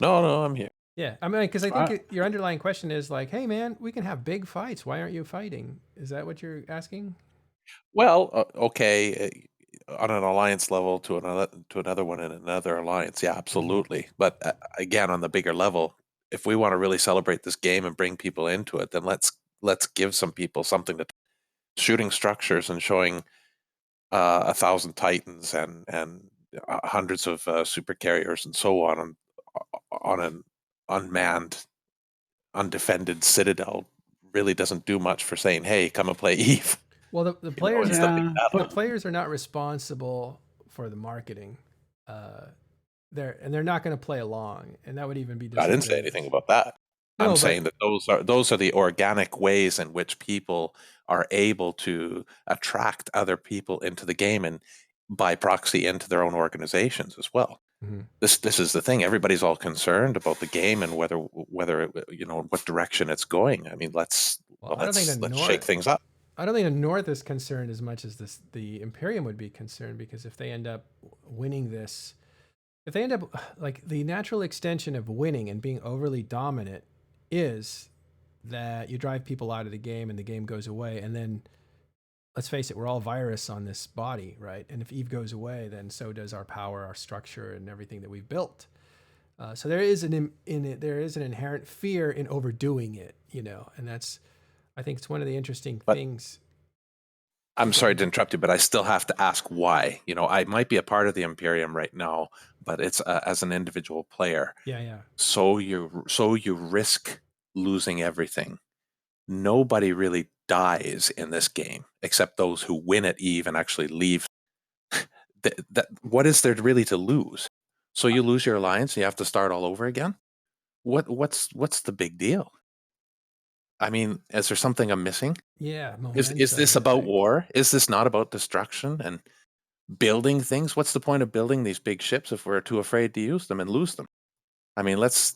No, I'm here.
Yeah, I mean, because I think your underlying question is like, hey, man, we can have big fights. Why aren't you fighting? Is that what you're asking?
Well, okay, on an alliance level to another one in another alliance, yeah, absolutely. But again, on the bigger level, if we want to really celebrate this game and bring people into it, then let's give some people something to shooting structures and showing 1,000 Titans and hundreds of super carriers and so on an unmanned, undefended citadel really doesn't do much for saying, hey, come and play Eve.
Well, the players
it's
are
the big
Yeah.
battle.
the players are not responsible for the marketing. They're not going to play along, and that would even be
I didn't say
disingenuous.
anything about that.
No,
I'm
but
saying that those are the organic ways in which people are able to attract other people into the game and by proxy into their own organizations as well.
Mhm.
This is the thing. Everybody's all concerned about the game and whether what direction it's going. I mean, let's
I don't think the
shake things up.
I don't think the North is concerned as much as the Imperium would be concerned, because if they end up winning this, if they end up like the natural extension of winning and being overly dominant is that you drive people out of the game and the game goes away, and then let's face it, we're all virus on this body, right? And if Eve goes away, then so does our power, our structure, and everything that we've built. So there is an inherent fear in overdoing it, and that's, I think it's one of the interesting things.
I'm sorry to interrupt you, but I still have to ask why. I might be a part of the Imperium right now, but it's as an individual player.
Yeah.
So you risk losing everything. Nobody really dies in this game except those who win at Eve and actually leave. What is there really to lose? So you lose your alliance and you have to start all over again? What's the big deal? I mean, is there something I'm missing?
Yeah.
Is this about war? Is this not about destruction and building things? What's the point of building these big ships if we're too afraid to use them and lose them? I mean, let's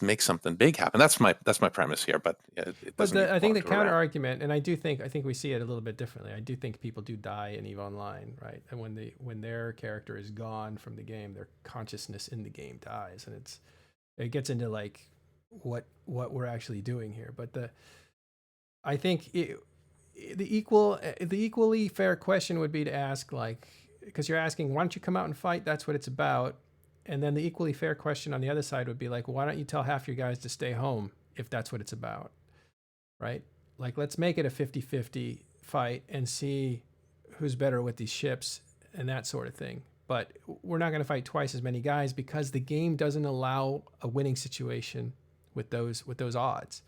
make something big happen. That's my premise here, but it doesn't.
I think the counter argument, and I think we see it a little bit differently. I do think people do die in EVE Online, right? And when their character is gone from the game, their consciousness in the game dies, and it gets into like what we're actually doing here. But I think the equally fair question would be to ask, like, because you're asking, why don't you come out and fight? That's what it's about. And then the equally fair question on the other side would be like, why don't you tell half your guys to stay home if that's what it's about, right? Like, let's make it a 50-50 fight and see who's better with these ships and that sort of thing. But we're not going to fight twice as many guys because the game doesn't allow a winning situation with those odds.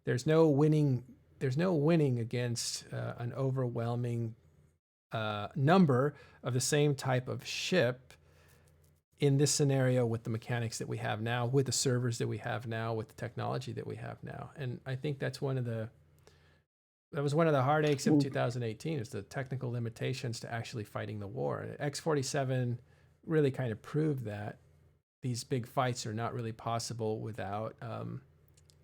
There's no winning against an overwhelming number of the same type of ship in this scenario with the mechanics that we have now, with the servers that we have now, with the technology that we have now. And I think that was one of the heartaches of 2018 is the technical limitations to actually fighting the war. X47 really kind of proved that these big fights are not really possible without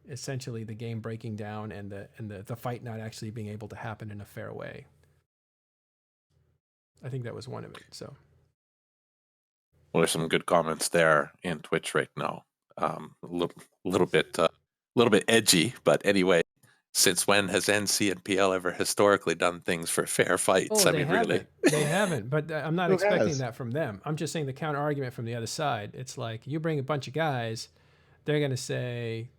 essentially the game breaking down and the fight not actually being able to happen in a fair way. I think that was one of it. So.
Well, there's some good comments there in Twitch right now. A little bit edgy, but anyway. Since when has NC and PL ever historically done things for fair fights?
Oh,
Really,
they haven't. But I'm not
Who
expecting
has?
that from them. I'm just saying the counter argument from the other side. It's like you bring a bunch of guys, they're going to say,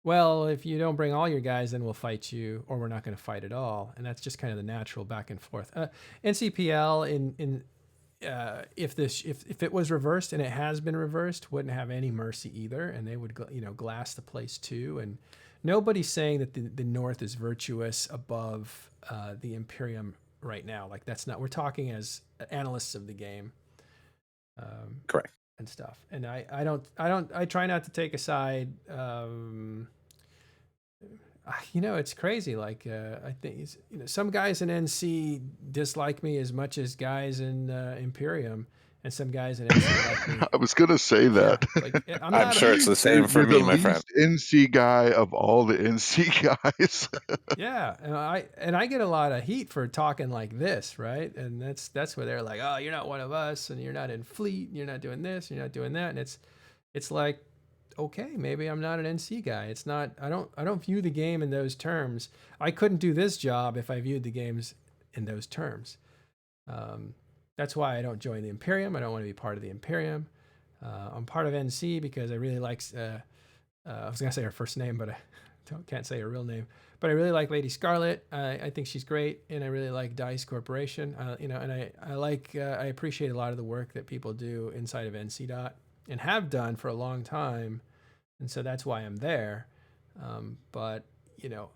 well, if you don't bring all your guys, then we'll fight you, or we're not going to fight at all. And that's just kind of the natural back and forth. NCPL if it was reversed, and it has been reversed, wouldn't have any mercy either, and they would glass the place too. And nobody's saying that the North is virtuous above the Imperium right now. Like, that's not. We're talking as analysts of the game,
correct,
and stuff. And I try not to take a side. It's crazy. Like, I think some guys in NC dislike me as much as guys in Imperium, and some guys in NC like me.
I was gonna say that.
Yeah, like,
I'm sure it's the same for
You're
me,
the
my friend.
least NC guy of all the NC guys.
Yeah, and I get a lot of heat for talking like this, right? And that's where they're like, oh, you're not one of us, and you're not in fleet, and you're not doing this, and you're not doing that, and it's like, okay, maybe I'm not an NC guy. It's not. I don't view the game in those terms. I couldn't do this job if I viewed the games in those terms. That's why I don't join the Imperium. I don't want to be part of the Imperium. I'm part of NC because I really like. I was gonna say her first name, but I can't say her real name. But I really like Lady Scarlet. I think she's great, and I really like DICE Corporation. And I appreciate a lot of the work that people do inside of NC. And have done for a long time, and so that's why I'm there. But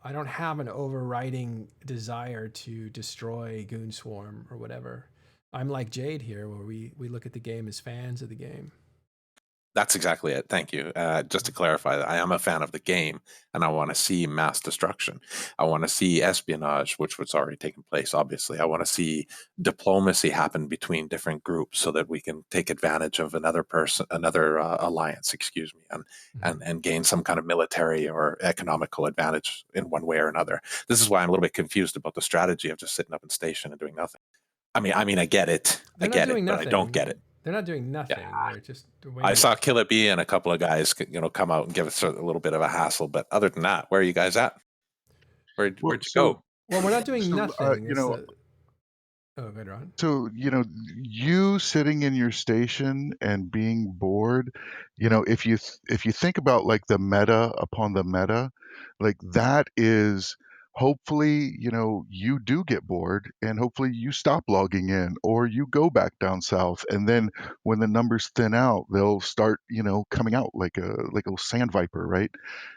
I don't have an overriding desire to destroy Goon Swarm or whatever. I'm like Jade here, where we look at the game as fans of the game.
That's exactly it. Thank you. Just to clarify, I am a fan of the game, and I want to see mass destruction. I want to see espionage, which was already taking place. Obviously, I want to see diplomacy happen between different groups, so that we can take advantage of another alliance, excuse me, and gain some kind of military or economical advantage in one way or another. This is why I'm a little bit confused about the strategy of just sitting up in station and doing nothing. I mean, I get it.
They're
I
not
get
doing
it, but I don't
nothing.
get it.
They're not doing nothing.
Yeah.
They're just
I saw Kill It Bee and a couple of guys, come out and give us a little bit of a hassle. But other than that, where are you guys at? Where'd you go?
Well, we're not doing nothing.
You know,
oh, good, Ron.
so, you sitting in your station and being bored, if you think about like the meta upon the meta, like that is hopefully, you do get bored and hopefully you stop logging in or you go back down south. And then when the numbers thin out, they'll start, coming out like a sand viper, right?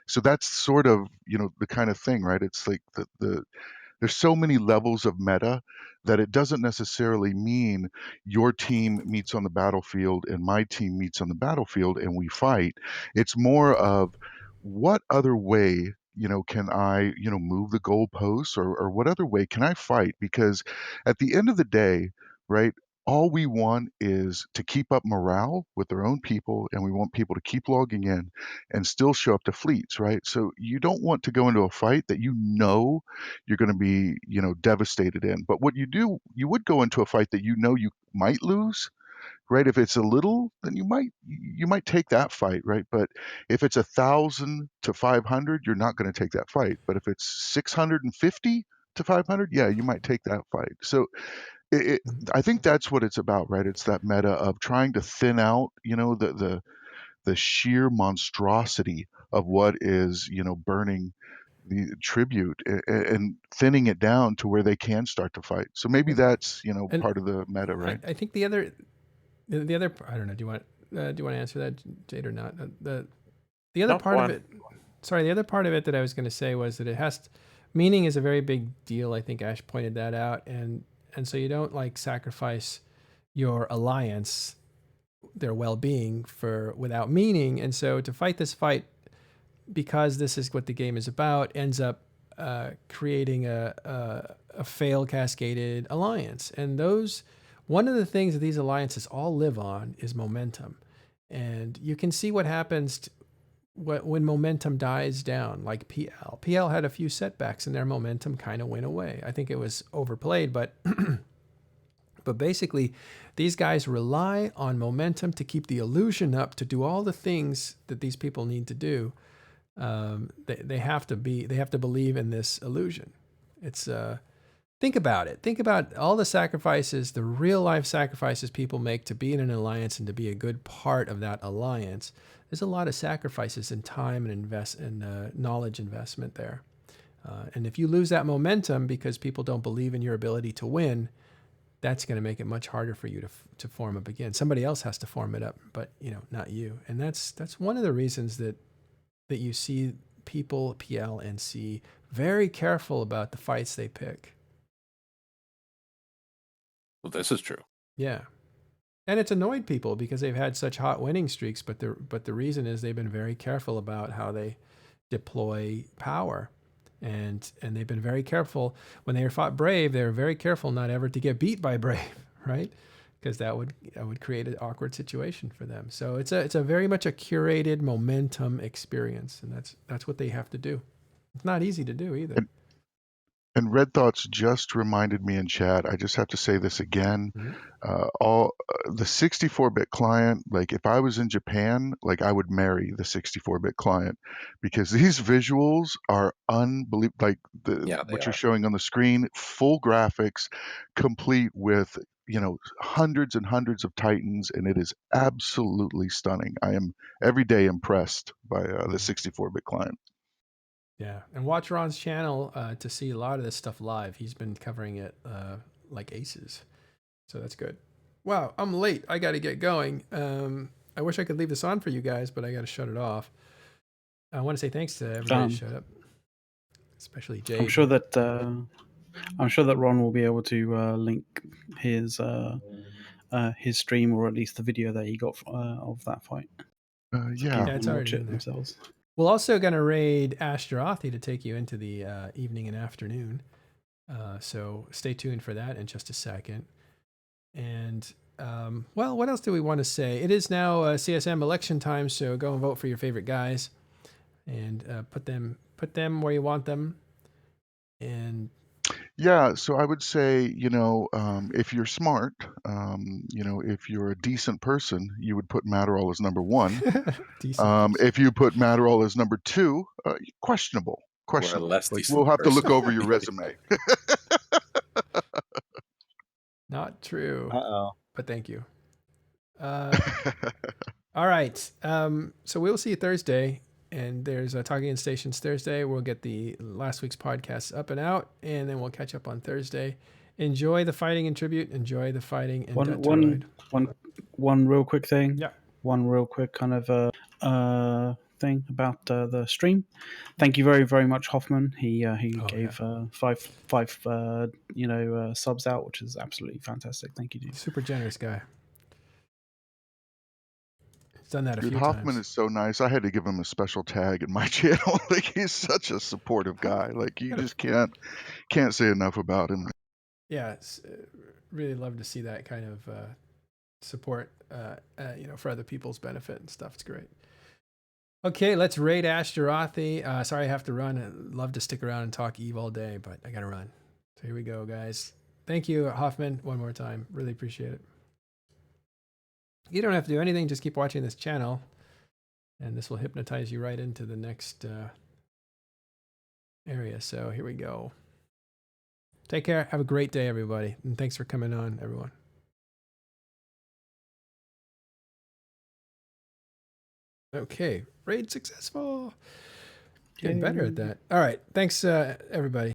So that's sort of, the kind of thing, right? It's like there's so many levels of meta that it doesn't necessarily mean your team meets on the battlefield and my team meets on the battlefield and we fight. It's more of what other way, can I, move the goalposts, or what other way can I fight? Because at the end of the day, right, all we want is to keep up morale with their own people, and we want people to keep logging in and still show up to fleets, right? So you don't want to go into a fight that you're going to be, devastated in. But what you would go into a fight that you might lose, right? If it's a little, then you might take that fight, right? But if it's 1,000 to 500, you're not going to take that fight. But if it's 650 to 500, yeah, you might take that fight. So I think that's what it's about, right? It's that meta of trying to thin out, the sheer monstrosity of what is, burning the tribute, and thinning it down to where they can start to fight. So maybe that's,
And
part of the meta, right?
I think the other, I don't know. Do you want to answer that, Jade, or not? The other part of it. Sorry, the other part of it that I was going to say was that meaning is a very big deal. I think Ash pointed that out, and so you don't like sacrifice your alliance, their well-being, without meaning. And so to fight this fight, because this is what the game is about, ends up creating a fail cascaded alliance. And one of the things that these alliances all live on is momentum. And you can see what happens when momentum dies down, like PL. PL had a few setbacks and their momentum kind of went away. I think it was overplayed, but but basically these guys rely on momentum to keep the illusion up, to do all the things that these people need to do. They have to believe in this illusion. It's think about it. Think about all the sacrifices, the real life sacrifices people make to be in an alliance and to be a good part of that alliance. There's a lot of sacrifices in time and knowledge investment there. And if you lose that momentum because people don't believe in your ability to win, that's going to make it much harder for you to form up again. Somebody else has to form it up, but not you. And that's one of the reasons that you see people, PL and C, very careful about the fights they pick.
Well, this is true.
Yeah. And it's annoyed people because they've had such hot winning streaks, but the reason is they've been very careful about how they deploy power. And they've been very careful when they fought Brave. They were very careful not ever to get beat by Brave, right? Because that would create an awkward situation for them. So it's a very much a curated momentum experience, and that's what they have to do. It's not easy to do either.
And Red Thoughts just reminded me in chat. I just have to say this again. The 64-bit client. Like if I was in Japan, like I would marry the 64-bit client, because these visuals are unbelievable. Like what you're showing on the screen, full graphics, complete with hundreds and hundreds of Titans, and it is absolutely stunning. I am every day impressed by the 64-bit client.
Yeah, and watch Ron's channel to see a lot of this stuff live. He's been covering it like aces, so that's good. Wow, I'm late. I got to get going. I wish I could leave this on for you guys, but I got to shut it off. I want to say thanks to everybody who showed up. especially Jade.
I'm sure that Ron will be able to link his stream, or at least the video that he got of that fight.
Yeah.
Yeah, it's
Watch
already
it
in there.
themselves.
We're also going to raid Ashtarothi to take you into the evening and afternoon. So stay tuned for that in just a second. And, well, what else do we want to say? It is now CSM election time, so go and vote for your favorite guys and put them where you want them. And
Yeah, so I would say, if you're smart, if you're a decent person, you would put Matterall as number one.
decent.
If you put Matterall as number two, questionable.
Or a less
Like,
decent
we'll have to look
person.
over your resume.
Not true,
Uh-oh.
but thank you. All right. So we'll see you Thursday. And there's Talking in Stations Thursday. We'll get the last week's podcast up and out, and then we'll catch up on Thursday. Enjoy the fighting in Tribute. Enjoy the fighting in Detroit.
One real quick thing.
Yeah.
One real quick kind of thing about the stream. Thank you very, very much, Hoffman. He gave five subs out, which is absolutely fantastic. Thank you, dude.
Super generous guy. He's done that a
Dude,
few
Hoffman
times.
is so nice. I had to give him a special tag in my channel. Like, he's such a supportive guy. Like, you just can't say enough about him.
Yeah, it's, really love to see that kind of support, for other people's benefit and stuff. It's great. Okay, let's raid Ashtarothi. Sorry I have to run. I'd love to stick around and talk Eve all day, but I got to run. So here we go, guys. Thank you, Hoffman, one more time. Really appreciate it. You don't have to do anything. Just keep watching this channel, and this will hypnotize you right into the next area. So here we go. Take care. Have a great day, everybody. And thanks for coming on, everyone. Okay. Raid successful. Getting better at that. All right. Thanks, everybody.